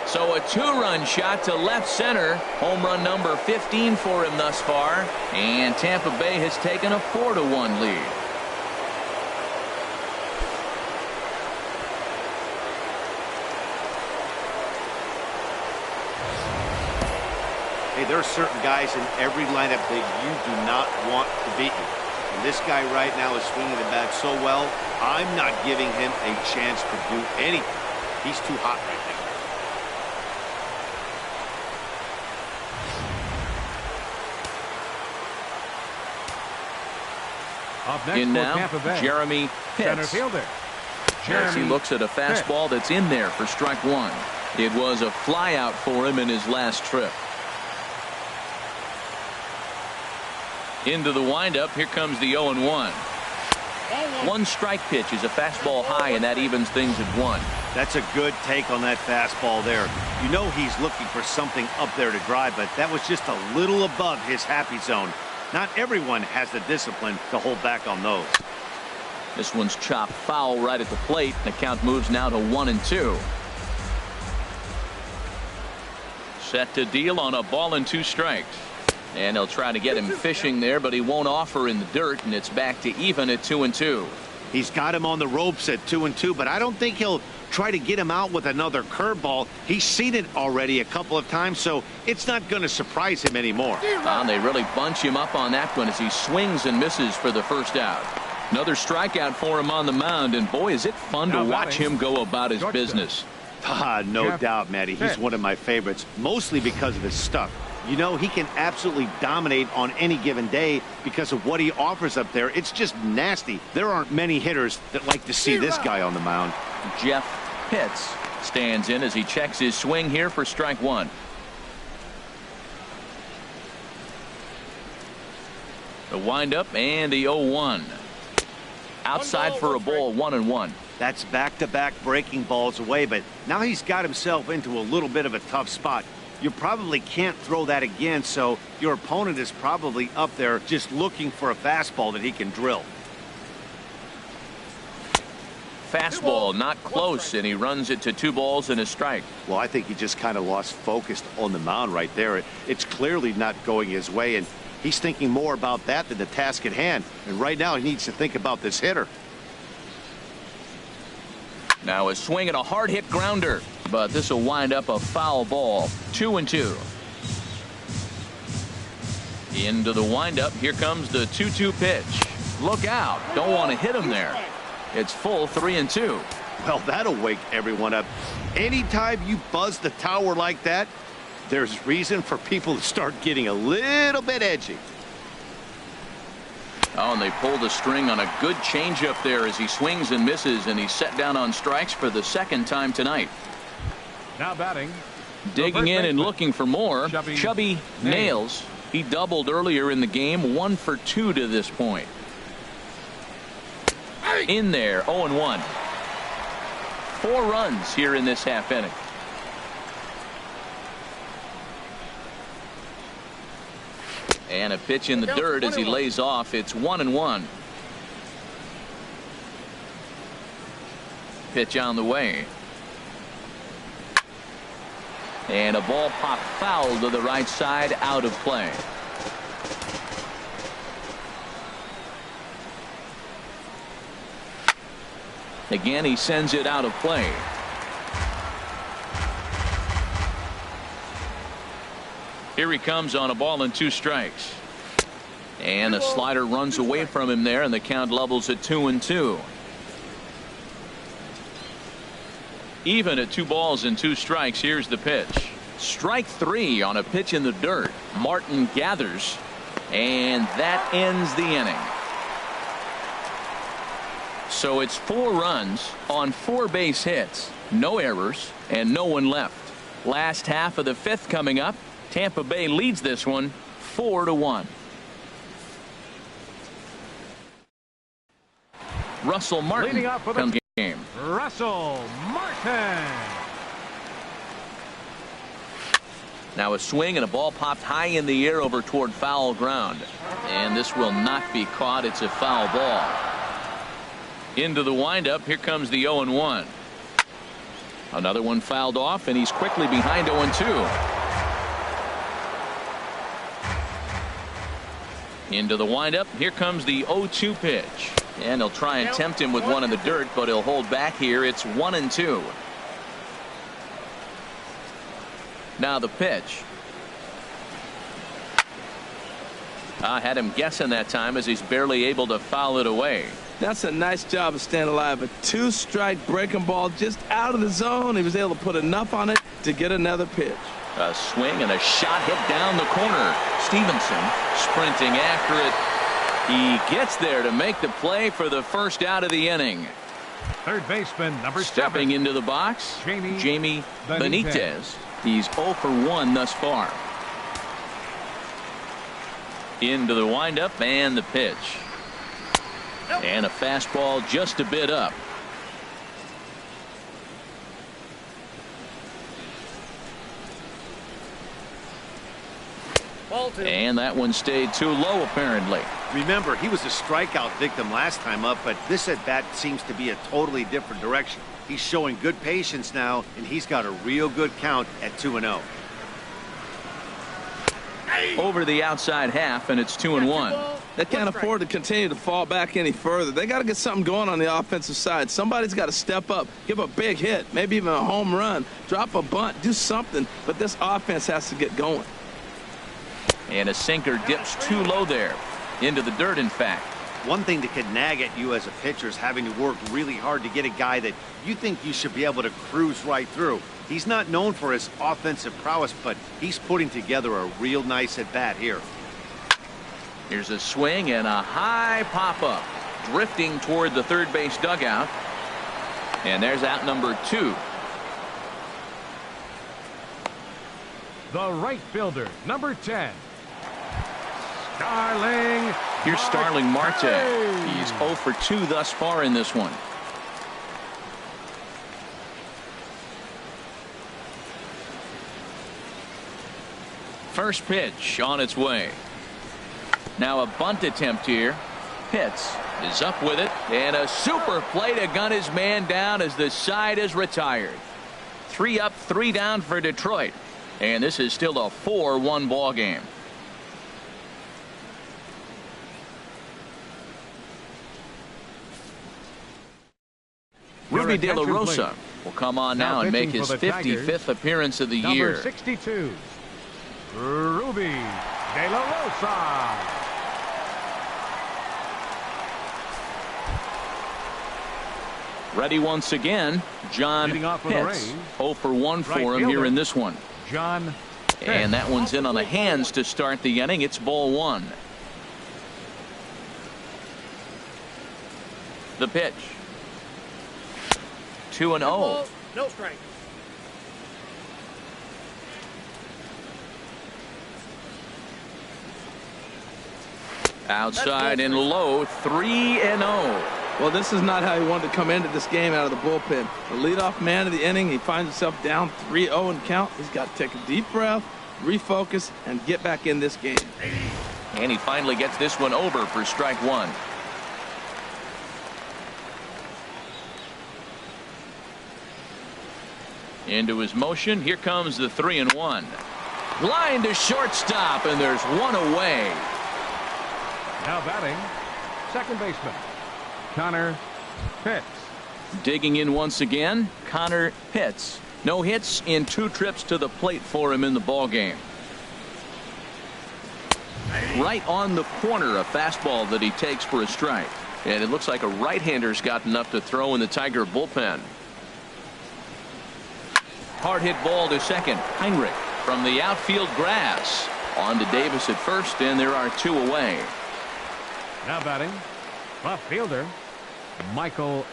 So a 2-run shot to left center. Home run number 15 for him thus far. And Tampa Bay has taken a 4-1 lead. Hey, there are certain guys in every lineup that you do not want to beat you. And this guy right now is swinging the bat so well, I'm not giving him a chance to do anything. He's too hot right now. Up next In for now, Tampa Bay, Jeremy center Pitts. fielder. As he looks at a fastball that's in there for strike one. It was a flyout for him in his last trip. Into the windup. Here comes the 0-1. One strike pitch is a fastball high, and that evens things at 1. That's a good take on that fastball there. You know he's looking for something up there to drive, but that was just a little above his happy zone. Not everyone has the discipline to hold back on those. This one's chopped foul right at the plate. The count moves now to 1-2. Set to deal on a ball and 2 strikes. And they'll try to get him fishing there, but he won't offer in the dirt, and it's back to even at 2-2. He's got him on the ropes at 2-2, but I don't think he'll try to get him out with another curveball. He's seen it already a couple of times, so it's not going to surprise him anymore. They really bunch him up on that one as he swings and misses for the first out. Another strikeout for him on the mound, and boy, is it fun to watch him go about his business. No doubt, Matty. He's one of my favorites, mostly because of his stuff. You know, he can absolutely dominate on any given day because of what he offers up there. It's just nasty. There aren't many hitters that like to see this guy on the mound. Jeff Pitts stands in as he checks his swing here for strike one. The windup and the 0-1. Outside for a ball, 1-1. That's back-to-back breaking balls away, but now he's got himself into a little bit of a tough spot. You probably can't throw that again, so your opponent is probably up there just looking for a fastball that he can drill. Fastball not close, and he runs it to 2 balls and a strike. Well, I think he just kind of lost focus on the mound right there. It's clearly not going his way, and he's thinking more about that than the task at hand. And right now he needs to think about this hitter. Now a swing and a hard hit grounder, but this will wind up a foul ball. 2-2. Into the windup. Here comes the 2-2 pitch. Look out. Don't want to hit him there. It's full 3-2. Well, that'll wake everyone up. Anytime you buzz the tower like that, there's reason for people to start getting a little bit edgy. Oh, and they pull the string on a good changeup there as he swings and misses, and he's set down on strikes for the second time tonight. Now batting. Digging in and looking for more. Chubby Nails. He doubled earlier in the game. 1 for 2 to this point. In there, 0-1. 4 runs here in this half inning. And a pitch in the dirt as he lays off. It's 1-1. Pitch on the way. And a ball popped foul to the right side, out of play. Again, he sends it out of play. Here he comes on a ball and 2 strikes. And a slider runs away from him there, and the count levels at 2-2. Even at 2 balls and 2 strikes. Here's the pitch. Strike 3 on a pitch in the dirt. Martin gathers, and that ends the inning. So it's 4 runs on 4 base hits, no errors, and no one left. Last half of the 5th coming up. Tampa Bay leads this one 4-1. Russell Martin comes game. Russell Martin. Now a swing and a ball popped high in the air over toward foul ground. And this will not be caught. It's a foul ball. Into the windup. Here comes the 0-1. Another one fouled off, and he's quickly behind 0-2. Into the windup. Here comes the 0-2 pitch. And he'll try and tempt him with one in the dirt, but he'll hold back here. It's 1-2. Now the pitch. I had him guessing that time as he's barely able to foul it away. That's a nice job of staying alive. A 2-strike breaking ball just out of the zone. He was able to put enough on it to get another pitch. A swing and a shot hit down the corner. Stevenson sprinting after it. He gets there to make the play for the first out of the inning. Third baseman, number 7. Stepping into the box, Jamie Benitez. He's 0 for 1 thus far. Into the windup and the pitch. And a fastball just a bit up. And that one stayed too low, apparently. Remember, he was a strikeout victim last time up, but this at bat seems to be a totally different direction. He's showing good patience now, and he's got a real good count at 2-0. Over the outside half, and it's 2-1. They can't afford to continue to fall back any further. They got to get something going on the offensive side. Somebody's got to step up, give a big hit, maybe even a home run, drop a bunt, do something. But this offense has to get going. And a sinker dips too low there. Into the dirt, in fact. One thing that could nag at you as a pitcher is having to work really hard to get a guy that you think you should be able to cruise right through. He's not known for his offensive prowess, but he's putting together a real nice at-bat here. Here's a swing and a high pop-up. Drifting toward the third base dugout. And there's out number 2. The right fielder, number 10. Starling. Here's Starling Marte. He's 0 for 2 thus far in this one. First pitch on its way. Now a bunt attempt here. Pitts is up with it, and a super play to gun his man down as the side is retired. 3 up, 3 down for Detroit, and this is still a 4-1 ball game. Ruby De La Rosa will come on now and make his 55th appearance of the year. Number 62, Ruby De La Rosa. Ready once again, John Pitts. 0 for 1 for him here in this one. John Pitts. And that one's in on the hands to start the inning. It's ball 1. The pitch. 2-0. No strike. Outside and low, 3-0. Well, this is not how he wanted to come into this game out of the bullpen. The leadoff man of the inning, he finds himself down 3-0 in count. He's got to take a deep breath, refocus, and get back in this game. And he finally gets this one over for strike one. Into his motion. Here comes the 3-1. Line to shortstop, and there's one away. Now batting, second baseman, Connor Pitts. Digging in once again, Connor Pitts. No hits in 2 trips to the plate for him in the ball game. Right on the corner, a fastball that he takes for a strike. And it looks like a right-hander's got enough to throw in the Tiger bullpen. Hard hit ball to second. Heinrich from the outfield grass. On to Davis at first, and there are 2 away. Now batting, left fielder, Michael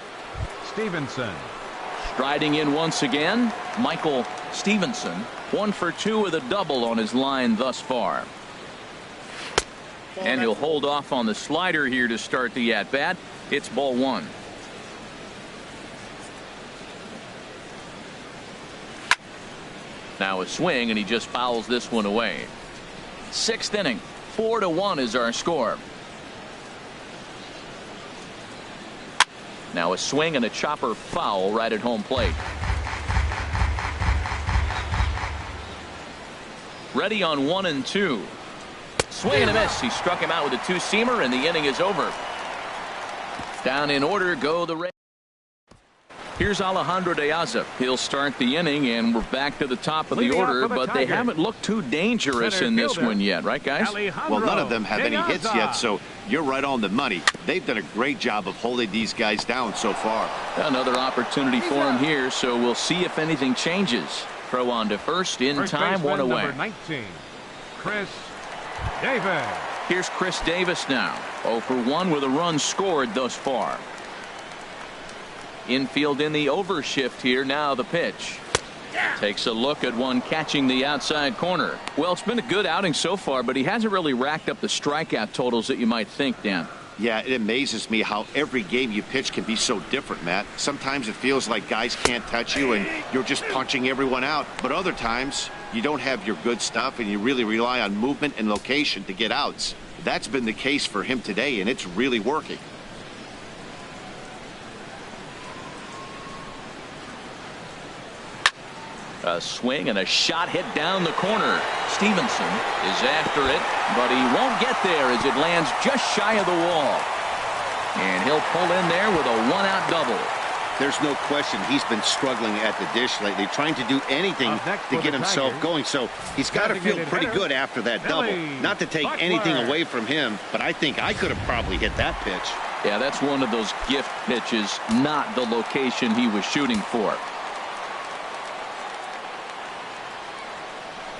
Stevenson. Striding in once again, Michael Stevenson. 1 for 2 with a double on his line thus far. And he'll hold off on the slider here to start the at-bat. It's ball 1. Now a swing, and he just fouls this one away. 6th inning. 4-1 is our score. Now a swing and a chopper foul right at home plate. Ready on 1 and 2. Swing and a miss. He struck him out with a 2-seamer, and the inning is over. Down in order go the Rays. Here's Alejandro De Aza. He'll start the inning, and we're back to the top of the order, but they haven't looked too dangerous in this one yet, right, guys? Well, none of them have any hits yet, so you're right on the money. They've done a great job of holding these guys down so far. Another opportunity for him here, so we'll see if anything changes. Throw on to first in time, 1 away. Number 19, Chris Davis. Here's Chris Davis now. 0 for 1 with a run scored thus far. Infield in the overshift here. Now the pitch. Takes a look at one catching the outside corner. Well, it's been a good outing so far, but he hasn't really racked up the strikeout totals that you might think, Dan. Yeah, it amazes me how every game you pitch can be so different, Matt. Sometimes it feels like guys can't touch you and you're just punching everyone out. But other times you don't have your good stuff and you really rely on movement and location to get outs. That's been the case for him today, and it's really working. A swing and a shot hit down the corner. Stevenson is after it, but he won't get there as it lands just shy of the wall. And he'll pull in there with a 1-out double. There's no question he's been struggling at the dish lately, trying to do anything to get himself going. So he's got to feel pretty good after that double. Not to take anything away from him, but I think I could have probably hit that pitch. Yeah, that's one of those gift pitches, not the location he was shooting for.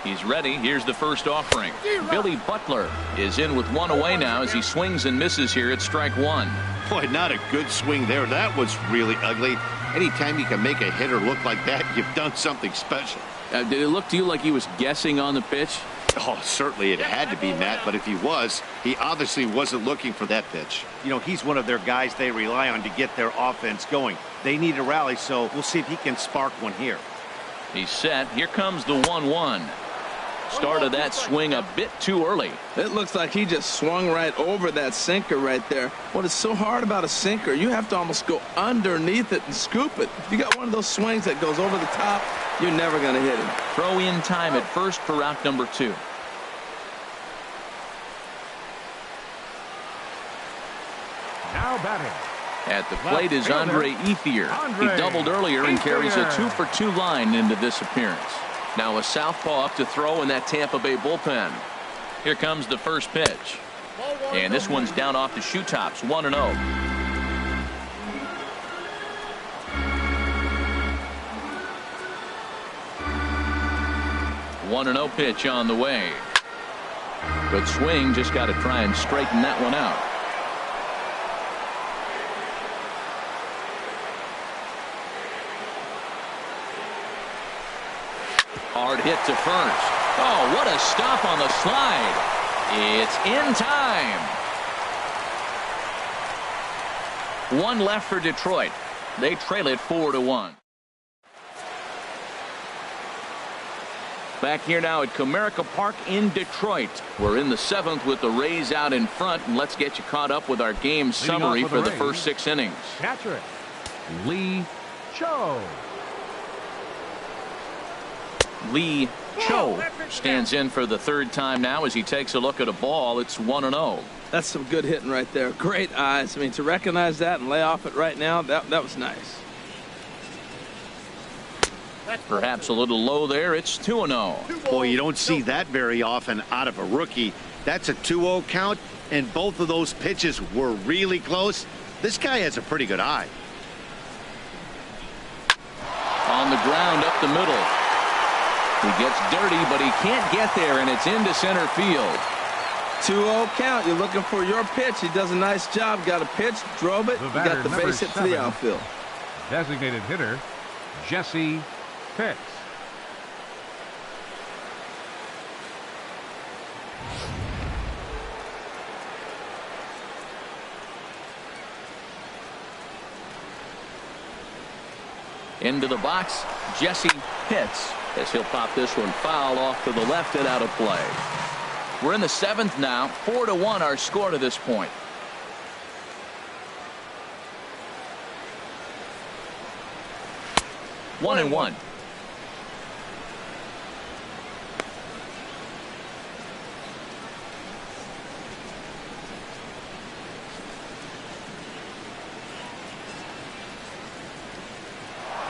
He's ready. Here's the first offering. Billy Butler is in with 1 away now as he swings and misses here at strike 1. Boy, not a good swing there. That was really ugly. Anytime you can make a hitter look like that, you've done something special. Did it look to you like he was guessing on the pitch? Oh, certainly it had to be, Matt, but if he was, he obviously wasn't looking for that pitch. You know, he's one of their guys they rely on to get their offense going. They need a rally, so we'll see if he can spark one here. He's set. Here comes the 1-1. Started that swing a bit too early. It looks like he just swung right over that sinker right there. What is so hard about a sinker, you have to almost go underneath it and scoop it. If you got one of those swings that goes over the top, you're never going to hit him. Throw in time at first for out number 2. Now batting. At the plate is Andre Ethier. He doubled earlier and carries a 2 for 2 line into this appearance. Now a southpaw up to throw in that Tampa Bay bullpen. Here comes the first pitch. And this one's down off the shoe tops, 1-0. 1-0 pitch on the way. Good swing, just got to try and straighten that one out. Hard hit to first. Oh, what a stop on the slide. It's in time. 1 left for Detroit. They trail it 4-1. Back here now at Comerica Park in Detroit. We're in the 7th with the Rays out in front, and let's get you caught up with our game summary for the first 6 innings. Catcher, Lee Cho. Lee Cho stands in for the 3rd time now as he takes a look at a ball. It's 1-0. That's some good hitting right there. Great eyes. I mean, to recognize that and lay off it right now, that was nice. Perhaps a little low there. It's 2-0. Boy, you don't see that very often out of a rookie. That's a 2-0 count, and both of those pitches were really close. This guy has a pretty good eye. On the ground up the middle. He gets dirty, but he can't get there, and it's into center field. 2-0 count. You're looking for your pitch. He does a nice job. Got a pitch, drove it. He got the base hit to the outfield. Designated hitter, Jesse Pitts. Into the box, Jesse Pitts, as he'll pop this one foul off to the left and out of play. We're in the 7th now. 4-1 our score to this point. One and one.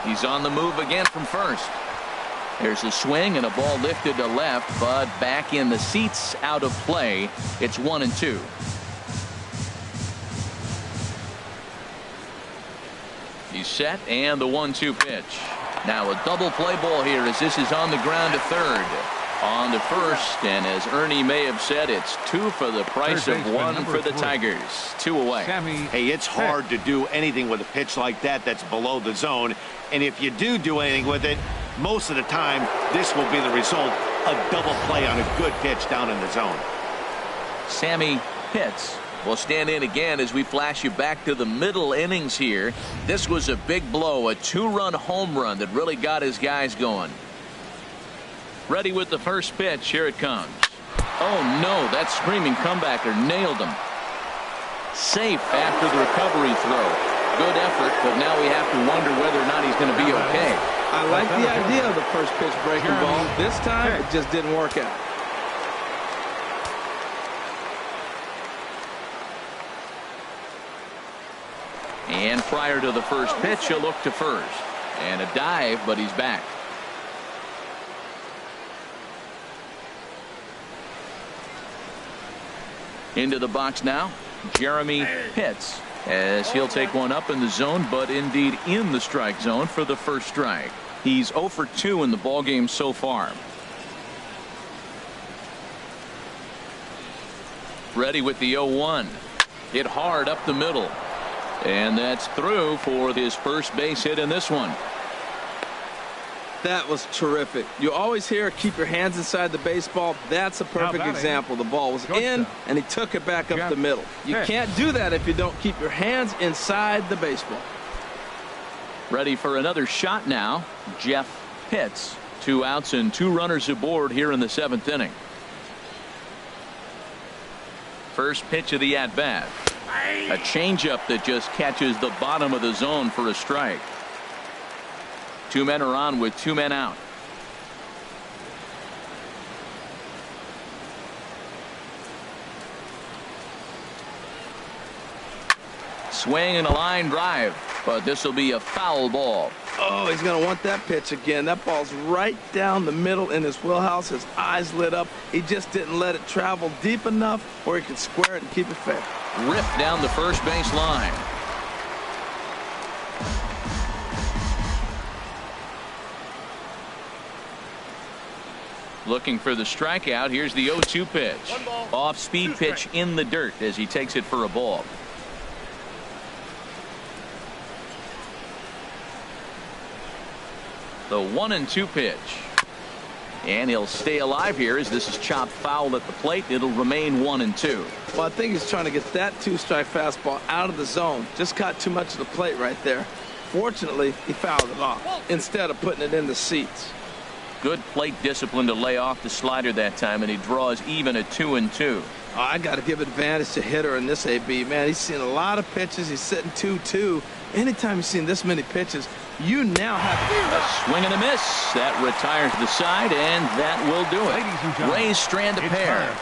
He's on the move again from first. There's a swing and a ball lifted to left, but back in the seats, out of play. It's 1-2. He's set, and the 1-2 pitch. Now a double play ball here as this is on the ground to third. On to first, and as Ernie may have said, it's 2 for the price of 1 for the Tigers. 2 away. Hey, it's hard to do anything with a pitch like that that's below the zone. And if you do anything with it, most of the time, this will be the result. A double play on a good pitch down in the zone. Sammy Pitts will stand in again as we flash you back to the middle innings here. This was a big blow, a 2-run home run that really got his guys going. Ready with the first pitch. Here it comes. Oh no, that screaming comebacker nailed him. Safe after the recovery throw. Good effort, but now we have to wonder whether or not he's going to be okay. I like the idea of the first pitch breaking ball. This time it just didn't work out. And prior to the first pitch, he'll look to first. And a dive, but he's back. Into the box now, Jeremy Pitts, as he'll take one up in the zone, but indeed in the strike zone for the first strike. He's 0 for 2 in the ballgame so far. Ready with the 0-1. Hit hard up the middle. And that's through for his first base hit in this one. That was terrific. You always hear keep your hands inside the baseball. That's a perfect example. The ball was in and he took it back up the middle. You can't do that if you don't keep your hands inside the baseball. Ready for another shot now, Jeff Pitts. 2 outs and 2 runners aboard here in the 7th inning. First pitch of the at bat. A changeup that just catches the bottom of the zone for a strike. 2 men are on with 2 men out. Swing and a line drive, but this will be a foul ball. Oh, he's going to want that pitch again. That ball's right down the middle in his wheelhouse. His eyes lit up. He just didn't let it travel deep enough where he could square it and keep it fair. Ripped down the first base line. Looking for the strikeout. Here's the 0-2 pitch. Off speed pitch in the dirt as he takes it for a ball. The 1-2 pitch. And he'll stay alive here as this is chopped foul at the plate. It'll remain 1-2. Well, I think he's trying to get that 2-strike fastball out of the zone. Just caught too much of the plate right there. Fortunately, he fouled it off instead of putting it in the seats. Good plate discipline to lay off the slider that time, and he draws even at 2-2. Oh, I got to give advantage to hitter in this AB. Man, he's seen a lot of pitches. He's sitting 2-2. Anytime you've seen this many pitches, you now have a swing and a miss. That retires the side, and that will do it. Rays strand a pair.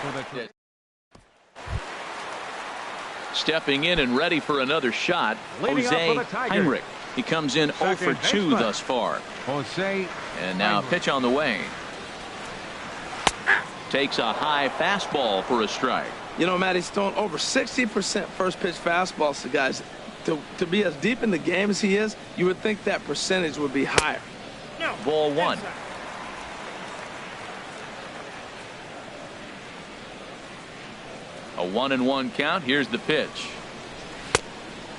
Stepping in and ready for another shot, Jose Heinrich. He comes in 0 for 2 thus far. Jose. And now pitch on the way. Takes a high fastball for a strike. You know, Matt, he's thrown over 60% first pitch fastballs to guys. To be as deep in the game as he is, you would think that percentage would be higher. Ball 1. A 1-1 count. Here's the pitch.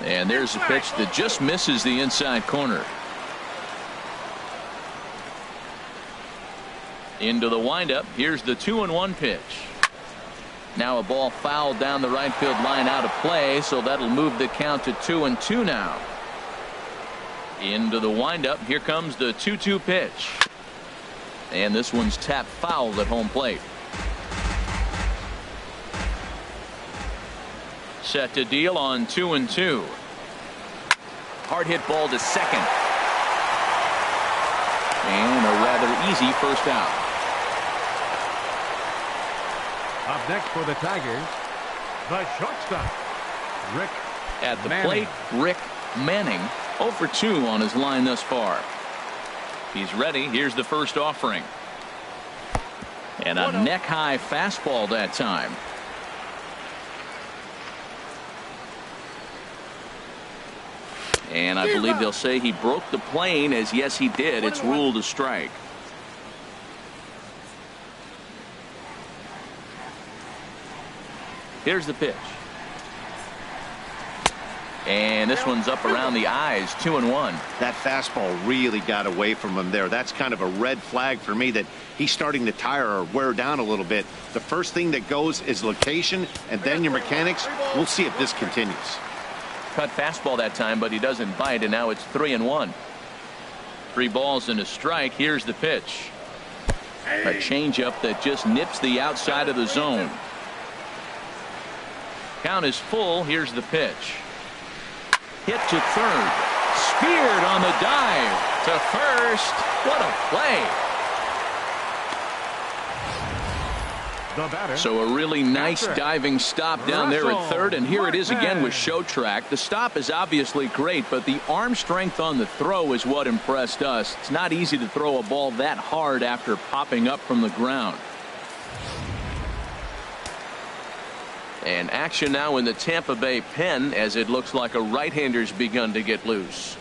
And there's a pitch that just misses the inside corner. Into the windup. Here's the 2-1 pitch. Now a ball fouled down the right field line, out of play, so that'll move the count to 2-2 now. Into the windup. Here comes the 2-2 pitch. And this one's tapped foul at home plate. Set to deal on 2-2. Hard hit ball to second. And a rather easy first out. Up next for the Tigers, the shortstop, Rick At the Manning. plate, Rick Manning, 0 for 2 on his line thus far. He's ready. Here's the first offering. And a neck-high fastball that time. And I believe they'll say he broke the plane, as yes he did. It's ruled a strike. Here's the pitch. And this one's up around the eyes, 2-1. That fastball really got away from him there. That's kind of a red flag for me that he's starting to tire or wear down a little bit. The first thing that goes is location, and then your mechanics. We'll see if this continues. Cut fastball that time, but he doesn't bite, and now it's 3-1. 3 balls and a strike. Here's the pitch. A changeup that just nips the outside of the zone. Count is full. Here's the pitch. Hit to third. Speared on the dive to first. What a play. The batter. So a really nice diving stop down there at third, and here it is again with Show Track. The stop is obviously great, but the arm strength on the throw is what impressed us. It's not easy to throw a ball that hard after popping up from the ground. And action now in the Tampa Bay pen, as it looks like a right-hander's begun to get loose.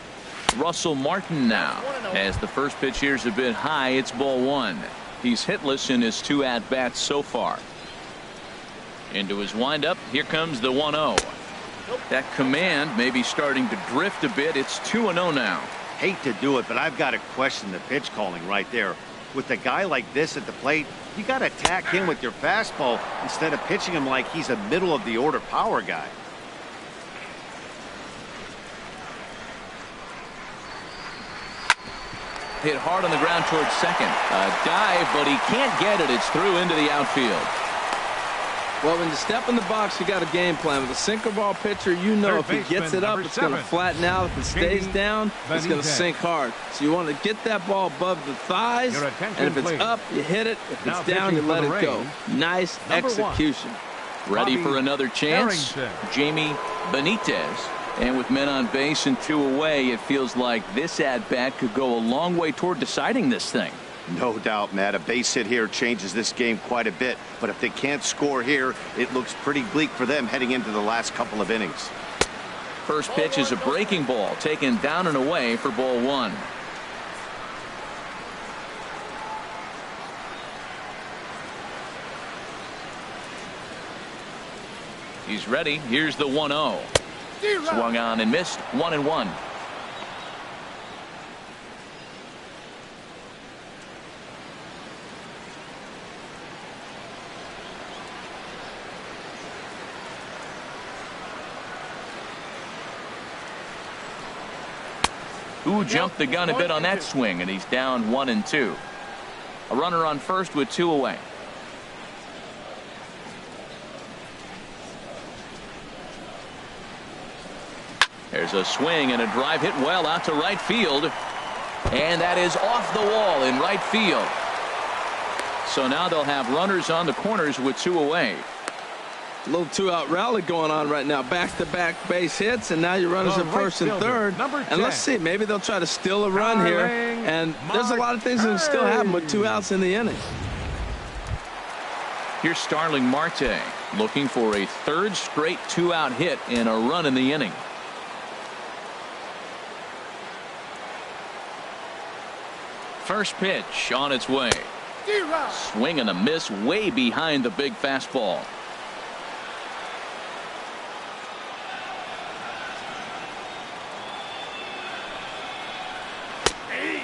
Russell Martin now, as the first pitch here's a bit high. It's ball 1. He's hitless in his 2 at-bats so far. Into his windup. Here comes the 1-0. That command may be starting to drift a bit. It's 2-0 now. Hate to do it, but I've got to question the pitch calling right there. With a guy like this at the plate, you got to attack him with your fastball instead of pitching him like he's a middle of the order power guy. Hit hard on the ground towards second. A dive, but he can't get it. It's through into the outfield. Well, when you step in the box, you got a game plan. With a sinker ball pitcher, you know if he gets it up, it's going to flatten out. If it stays down, it's going to sink hard. So you want to get that ball above the thighs, and if it's up, you hit it. If it's down, you let it go. Nice execution. Ready for another chance? Jamie Benitez. And with men on base and 2 away, it feels like this at-bat could go a long way toward deciding this thing. No doubt, Matt. A base hit here changes this game quite a bit. But if they can't score here, it looks pretty bleak for them heading into the last couple of innings. First pitch is a breaking ball taken down and away for ball 1. He's ready. Here's the 1-0. Swung on and missed. 1-1. Who jumped the gun a bit on that swing, and he's down 1-2. A runner on first with 2 away. There's a swing and a drive hit well out to right field. And that is off the wall in right field. So now they'll have runners on the corners with 2 away. A little 2-out rally going on right now. Back-to-back base hits, and now your runners at first and third. And let's see, maybe they'll try to steal a run here. And there's a lot of things that can still happen with 2 outs in the inning. Here's Starling Marte looking for a 3rd straight 2-out hit and a run in the inning. First pitch on its way. Swing and a miss way behind the big fastball.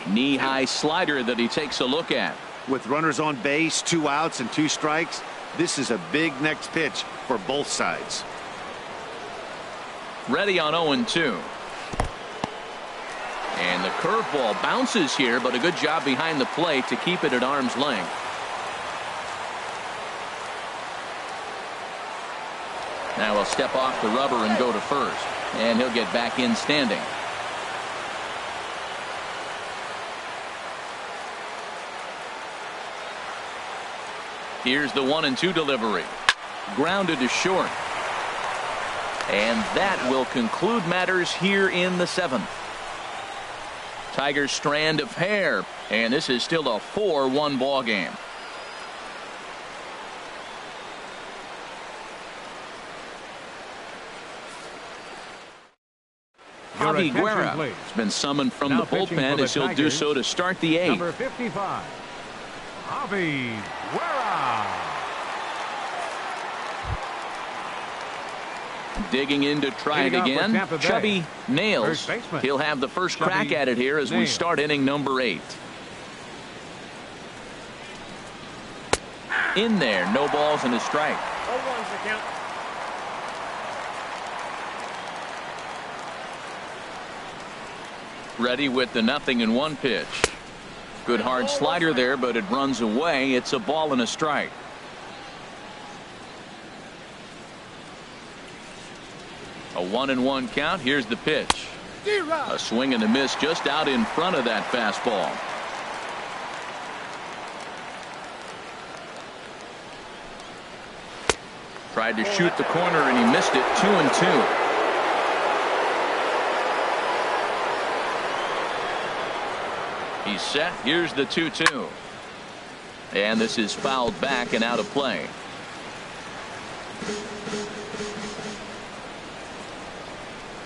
Knee-high slider that he takes a look at. With runners on base, 2 outs and 2 strikes, this is a big next pitch for both sides. Ready on 0-2. And the curveball bounces here, but a good job behind the plate to keep it at arm's length. Now he'll step off the rubber and go to first. And he'll get back in standing. Here's the 1-2 delivery. Grounded to short. And that will conclude matters here in the 7th. Tigers strand of hair, and this is still a 4-1 ball game. Javi Guerra has been summoned from the bullpen as he'll do so to start the 8th. Number 55, Javi Guerra. Digging in to try it again. Chubby nails. He'll have the first crack at it here as we start inning number 8. In there, no balls and a strike. Ready with the 0-1 pitch. Good hard slider there, but it runs away. It's a ball and a strike. A 1-1 count. Here's the pitch. A swing and a miss just out in front of that fastball. Tried to shoot the corner and he missed it. 2-2. He's set. Here's the 2-2. And this is fouled back and out of play.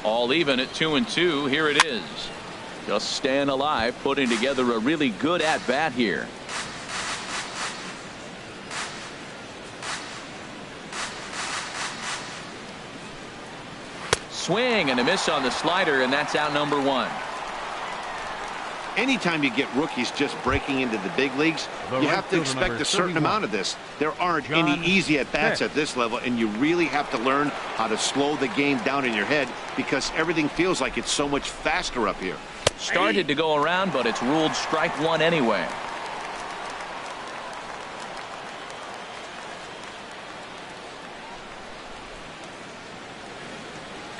All even at 2-2. Here it is. Just staying alive, putting together a really good at-bat here. Swing and a miss on the slider, and that's out number 1. Anytime you get rookies just breaking into the big leagues, you have to expect a certain amount of this. There aren't any easy at-bats at this level, and you really have to learn how to slow the game down in your head because everything feels like it's so much faster up here. Started to go around, but it's ruled strike 1 anyway.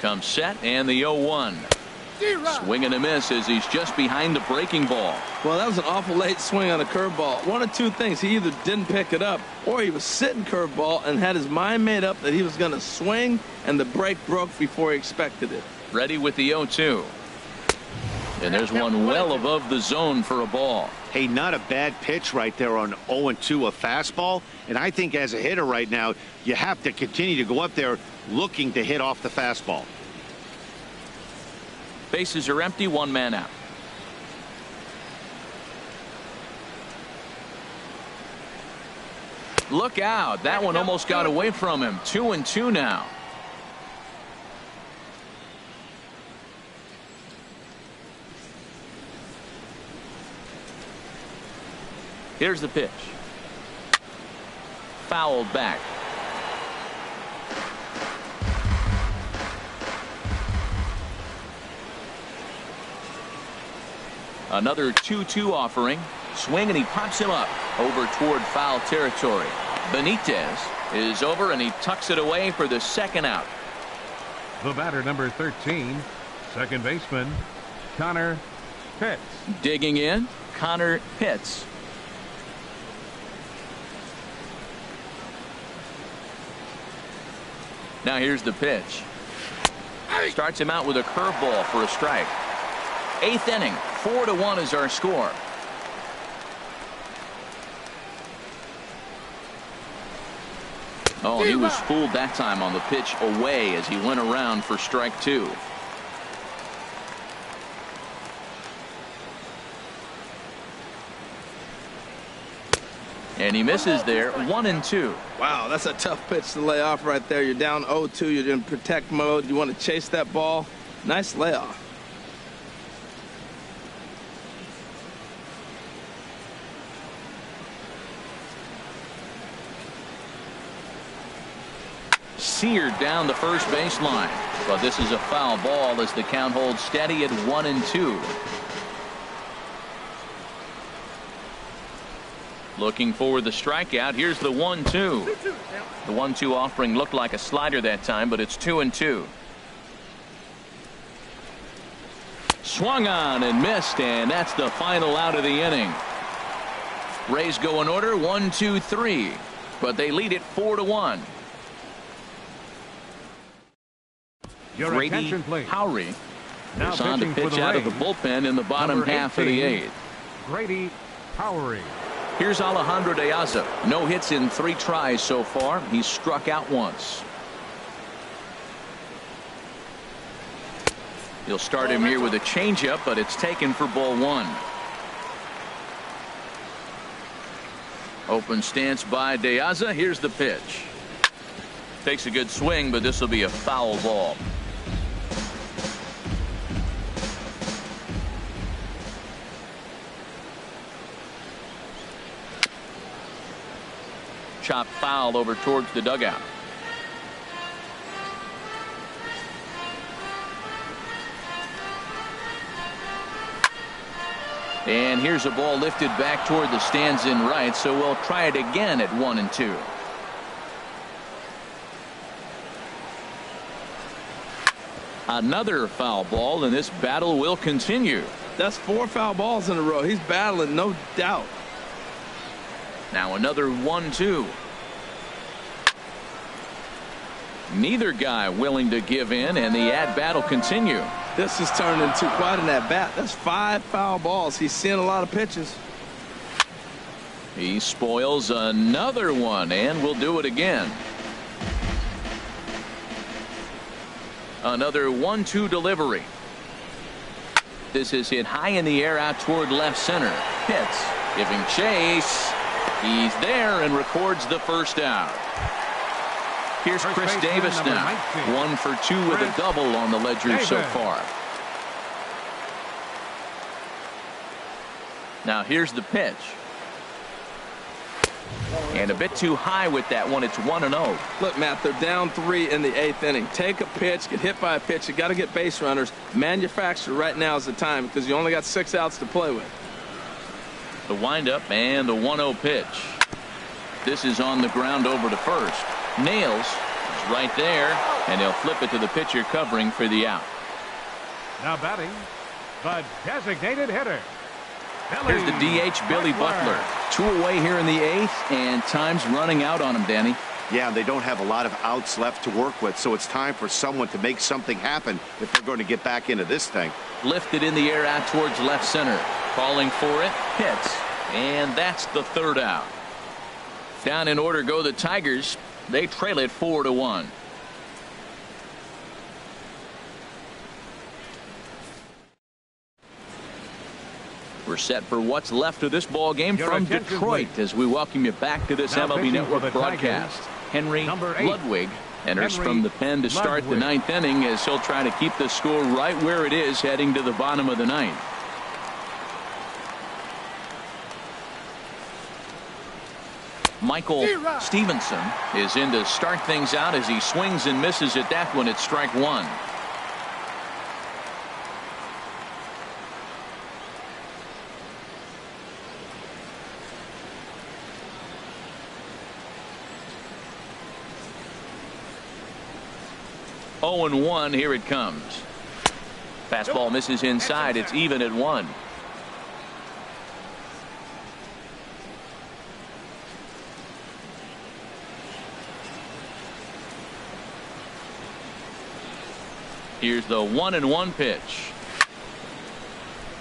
Comes set and the 0-1. Swing and a miss as he's just behind the breaking ball. Well, that was an awful late swing on a curveball. One of two things. He either didn't pick it up or he was sitting curveball and had his mind made up that he was going to swing and the break broke before he expected it. Ready with the 0-2. And there's one well above the zone for a ball. Hey, not a bad pitch right there on 0-2, a fastball. And I think as a hitter right now, you have to continue to go up there looking to hit off the fastball. Bases are empty, 1 man out. Look out. That one almost got away from him. 2-2 now. Here's the pitch. Fouled back. Another 2-2 offering. Swing and he pops him up. over toward foul territory. Benitez is over, and he tucks it away for the second out. The batter, number 13, second baseman, Connor Pitts. Digging in, Connor Pitts. Now here's the pitch. Starts him out with a curveball for a strike. Eighth inning, 4-1 is our score. Oh, he was fooled that time on the pitch away as he went around for strike 2. And he misses there, 1-2. Wow, that's a tough pitch to lay off right there. You're down 0-2. You're in protect mode. You want to chase that ball. Nice layoff. Seared down the first baseline. But this is a foul ball as the count holds steady at 1-2. Looking for the strikeout. Here's the 1-2. The 1-2 offering looked like a slider that time, but it's 2-2. Swung on and missed, and that's the final out of the inning. Rays go in order, 1-2-3, but they lead it 4-1. Your Grady attention, please. Howry Now is on to pitching for pitch the out of the Rays, bullpen in the bottom number half of the 18, 8th. Grady Howry. Here's Alejandro De Aza. No hits in 3 tries so far. He's struck out once. He'll start him here with a changeup, but it's taken for ball 1. Open stance by De Aza. Here's the pitch. Takes a good swing, but this will be a foul ball. Chop foul over towards the dugout. And here's a ball lifted back toward the stands in right, so we'll try it again at 1-2. Another foul ball, and this battle will continue. That's 4 foul balls in a row. He's battling, no doubt. Now another 1-2. Neither guy willing to give in, and the at-bat will continue. This has turned into quite an at-bat. That's 5 foul balls. He's seeing a lot of pitches. He spoils another one, and will do it again. Another 1-2 delivery. This is hit high in the air out toward left center. Pitts giving chase. He's there and records the first out. Here's Chris Davis now. 1 for 2 with a double on the ledger so far. Now here's the pitch. And a bit too high with that one. It's 1-0. Look, Matt, they're down 3 in the 8th inning. Take a pitch, get hit by a pitch. You got to get base runners. Manufacture right now is the time because you only got 6 outs to play with. The windup and the 1-0 pitch. This is on the ground over to first. Nails is right there, and they'll flip it to the pitcher covering for the out. Now batting, the designated hitter. Here's the DH, Billy Butler. 2 away here in the 8th, and time's running out on him, Danny. Yeah, they don't have a lot of outs left to work with, so it's time for someone to make something happen if they're going to get back into this thing. Lifted in the air out towards left center. Calling for it, hits, and that's the 3rd out. Down in order go the Tigers. They trail it 4-1. We're set for what's left of this ball game from Detroit as we welcome you back to this MLB Network broadcast. Henry Ludwig enters from the pen to start the 9th inning as he'll try to keep the score right where it is heading to the bottom of the 9th. Michael Stevenson is in to start things out as he swings and misses at that one at strike 1. 0-1. Here it comes. Fastball misses inside. It's even at 1. Here's the 1-1 pitch.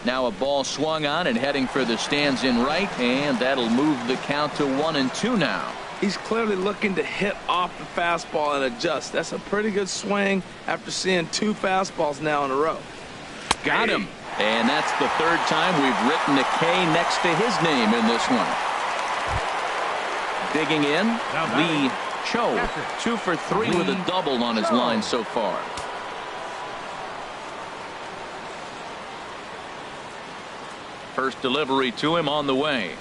Now a ball swung on and heading for the stands in right, and that'll move the count to 1-2 now. He's clearly looking to hit off the fastball and adjust. That's a pretty good swing after seeing 2 fastballs now in a row. Got him. And that's the 3rd time we've written a K next to his name in this one. Digging in, Lee Cho, 2 for 3 with a double on his line so far. First delivery to him on the way.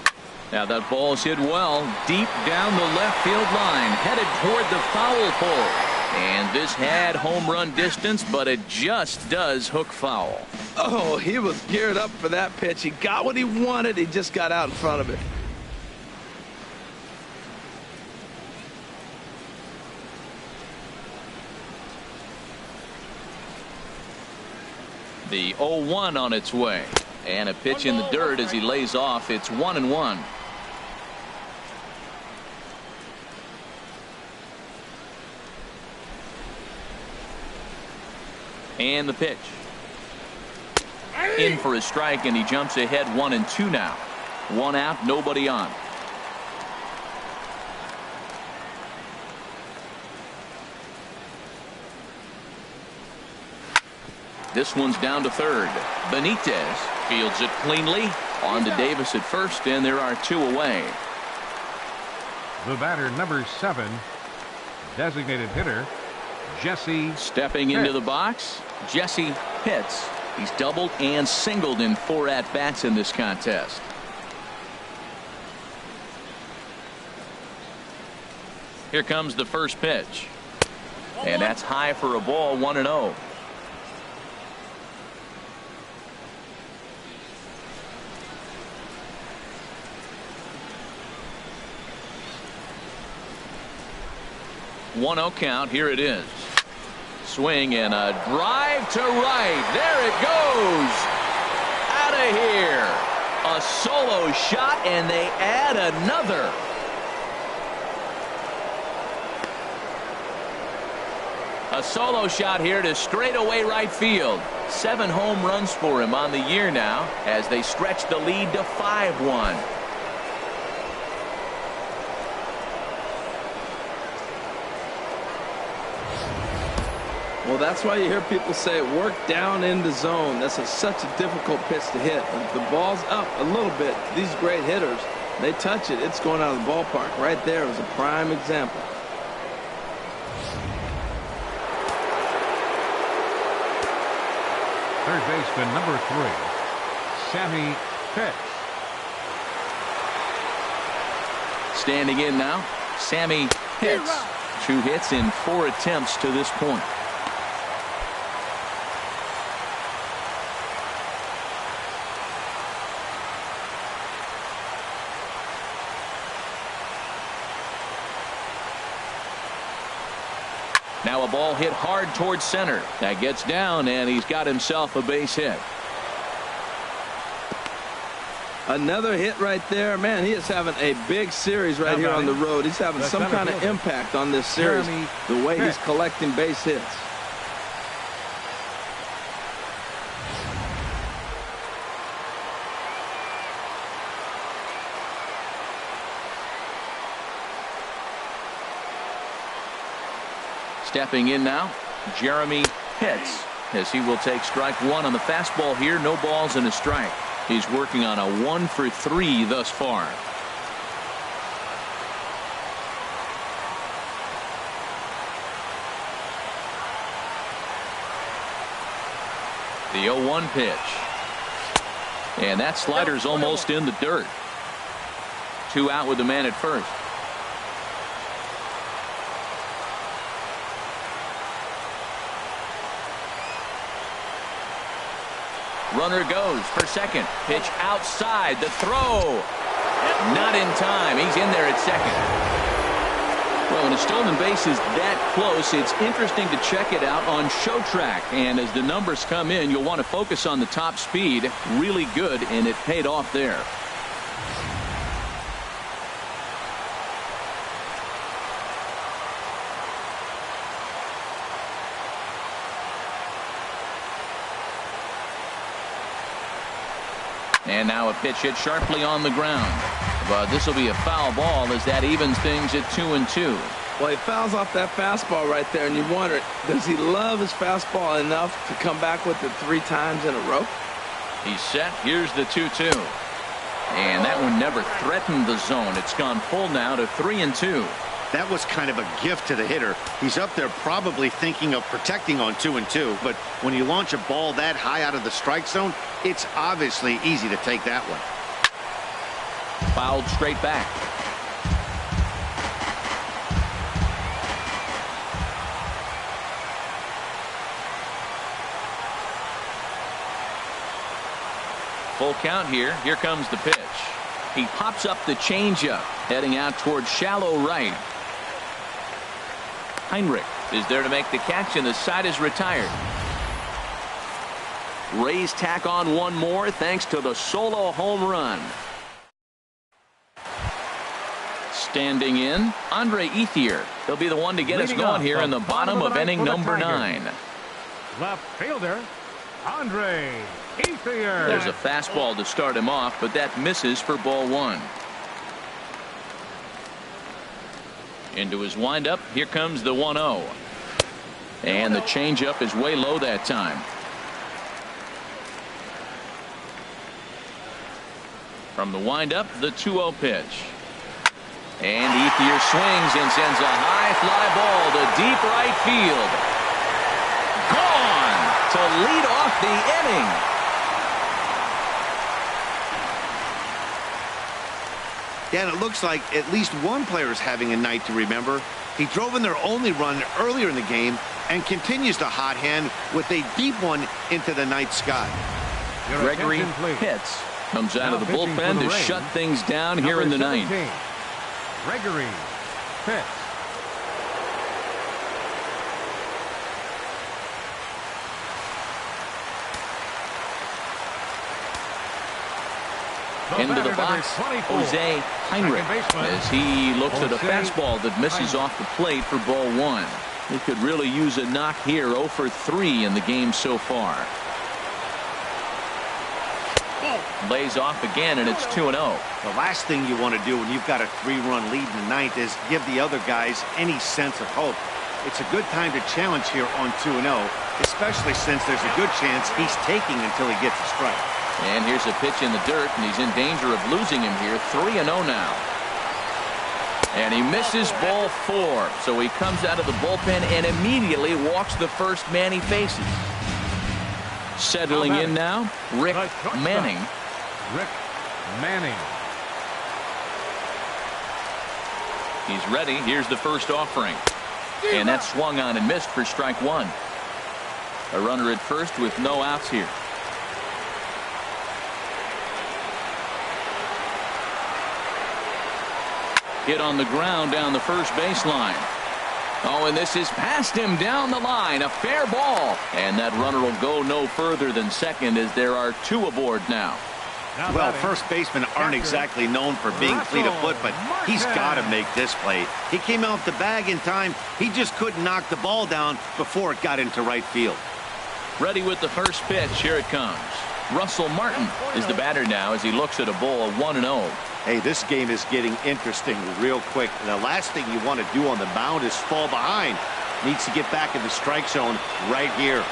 Now that ball's hit well deep down the left field line, headed toward the foul pole. And this had home run distance, but it just does hook foul. Oh, he was geared up for that pitch. He got what he wanted. He just got out in front of it. The 0-1 on its way. And a pitch in the dirt as he lays off. It's 1-1. And the pitch. In for a strike, and he jumps ahead 1-2 now. 1 out, nobody on. This one's down to 3rd. Benitez fields it cleanly. On to Davis at first, and there are 2 away. The batter, number 7, designated hitter, Jesse. Stepping into the box, Jesse Pitts. He's doubled and singled in 4 at-bats in this contest. Here comes the first pitch. And that's high for a ball, 1-0. One 1-0 count. Here it is. Swing and a drive to right. There it goes. Out of here. A solo shot, and they add another. A solo shot here to straightaway right field. 7 home runs for him on the year now as they stretch the lead to 5-1. Well, that's why you hear people say work down in the zone. That's such a difficult pitch to hit. If the ball's up a little bit, these great hitters, they touch it, it's going out of the ballpark. Right there was a prime example. Third baseman, number 3, Sammy Pitts. Standing in now, Sammy Pitts. 2 hits in 4 attempts to this point. Now a ball hit hard towards center. That gets down, and he's got himself a base hit. Another hit right there. Man, he is having a big series right here on the road. He's having some kind of impact on this series, the way he's collecting base hits. Stepping in now, Jeremy Pitts, as he will take strike 1 on the fastball here. No balls and a strike. He's working on a 1 for 3 thus far. The 0-1 pitch. And that slider's almost in the dirt. 2 out with the man at first. Runner goes for second. Pitch outside. The throw. Not in time. He's in there at second. Well, when a stolen base is that close, it's interesting to check it out on Show Track. And as the numbers come in, you'll want to focus on the top speed. Really good, and it paid off there. And now a pitch hit sharply on the ground. But this will be a foul ball as that evens things at 2-2. Well, he fouls off that fastball right there, and you wonder, does he love his fastball enough to come back with it 3 times in a row? He's set. Here's the 2-2. And that one never threatened the zone. It's gone full now to 3-2. That was kind of a gift to the hitter. He's up there probably thinking of protecting on 2-2, but when you launch a ball that high out of the strike zone, it's obviously easy to take that one. Fouled straight back. Full count here. Here comes the pitch. He pops up the changeup, heading out towards shallow right. Heinrich is there to make the catch, and the side is retired. Rays tack on one more thanks to the solo home run. Standing in, Andre Ethier. He'll be the one to get us going here in the bottom of inning number 9. Left fielder, Andre Ethier. There's a fastball to start him off, but that misses for ball 1. Into his windup, here comes the 1-0. And the changeup is way low that time. From the windup, the 2-0 pitch. And Ethier swings and sends a high fly ball to deep right field. Gone to lead off the inning. Yeah, and it looks like at least one player is having a night to remember. He drove in their only run earlier in the game and continues the hot hand with a deep one into the night sky. Gregory Pitts comes out of the bullpen to shut things down here in the 9th. Gregory Pitts. Into the box, Jose Heinrich, as he looks at a fastball that misses off the plate for ball 1. He could really use a knock here. 0 for 3 in the game so far. Lays off again, and it's 2-0. The last thing you want to do when you've got a 3-run lead in the 9th is give the other guys any sense of hope. It's a good time to challenge here on 2-0, especially since there's a good chance he's taking until he gets a strike. And here's a pitch in the dirt, and he's in danger of losing him here. 3-0 now. And he misses ball 4. So he comes out of the bullpen and immediately walks the first man he faces. Settling in now, Rick Manning. Rick Manning. He's ready. Here's the first offering. And that's swung on and missed for strike 1. A runner at first with no outs here. Hit on the ground down the first baseline. Oh, and this is past him down the line. A fair ball. And that runner will go no further than second as there are 2 aboard now. Well, first basemen aren't exactly known for being fleet of foot, but he's got to make this play. He came out the bag in time. He just couldn't knock the ball down before it got into right field. Ready with the first pitch. Here it comes. Russell Martin is the batter now as he looks at a ball 1-0. Hey, this game is getting interesting real quick. And the last thing you want to do on the mound is fall behind. Needs to get back in the strike zone right here.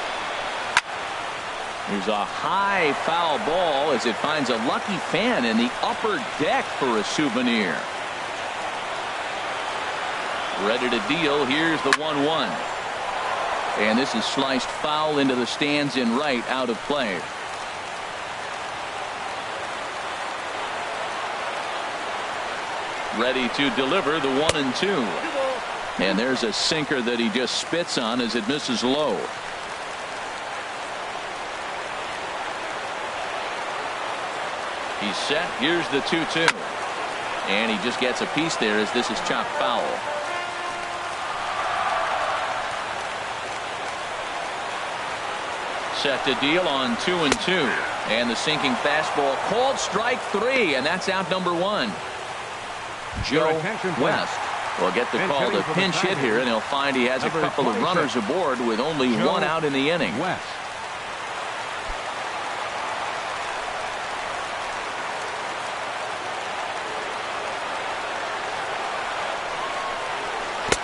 There's a high foul ball as it finds a lucky fan in the upper deck for a souvenir. Ready to deal. Here's the 1-1. And this is sliced foul into the stands in right, out of play. Ready to deliver the 1-2. And there's a sinker that he just spits on as it misses low. He's set. Here's the 2-2. And he just gets a piece there as this is chopped foul. set to deal on 2-2. And the sinking fastball called strike 3, and that's out number 1. Joe West will get the call to pinch hit here, and he'll find he has a couple of runners aboard with only one out in the inning. West.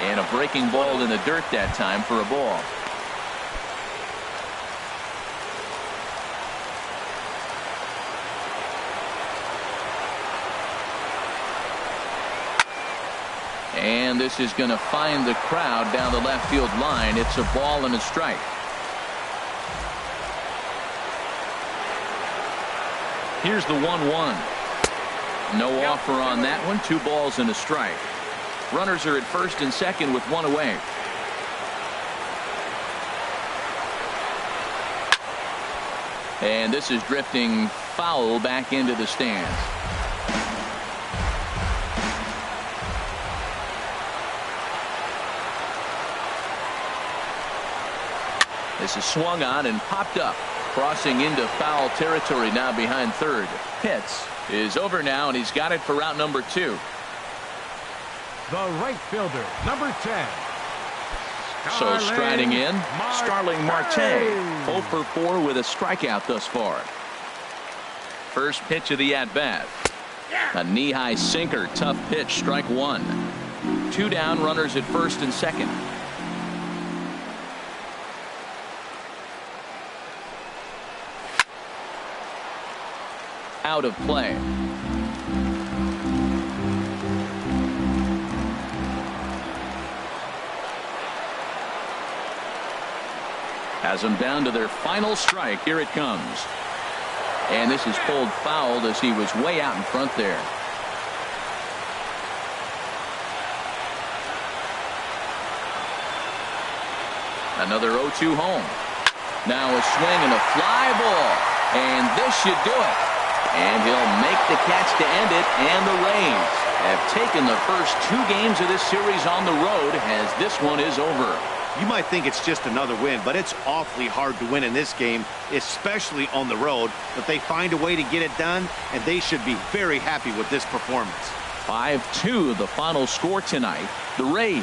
And a breaking ball in the dirt that time for a ball. And this is going to find the crowd down the left field line. It's a ball and a strike. Here's the 1-1. No offer on that one. 2 balls and a strike. Runners are at first and second with 1 away. And this is drifting foul back into the stands. This is swung on and popped up, crossing into foul territory now behind third. Pitts is over now, and he's got it for route number 2. The right fielder, number 10. So striding in, Starling Marte, 0 for 4 with a strikeout thus far. First pitch of the at-bat. A knee-high sinker, tough pitch, strike 1. 2 down, runners at first and second. Out of play. Has them down to their final strike. Here it comes. And this is pulled foul as he was way out in front there. Another 0-2 home. Now a swing and a fly ball. And this should do it. And he'll make the catch to end it. And the Rays have taken the first 2 games of this series on the road as this one is over. You might think it's just another win, but it's awfully hard to win in this game, especially on the road. But they find a way to get it done, and they should be very happy with this performance. 5-2 the final score tonight. The Rays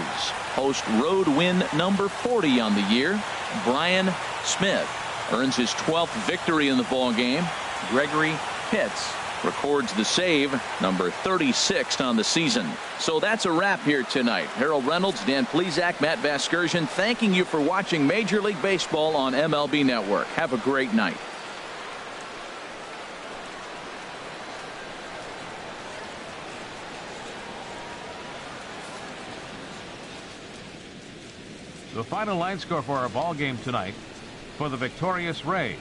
host road win number 40 on the year. Brian Smith earns his 12th victory in the ball game. Gregory Pitts records the save, number 36 on the season. So that's a wrap here tonight. Harold Reynolds, Dan Plesac, Matt Vasgersian, thanking you for watching Major League Baseball on MLB Network. Have a great night. The final line score for our ball game tonight for the victorious Rays.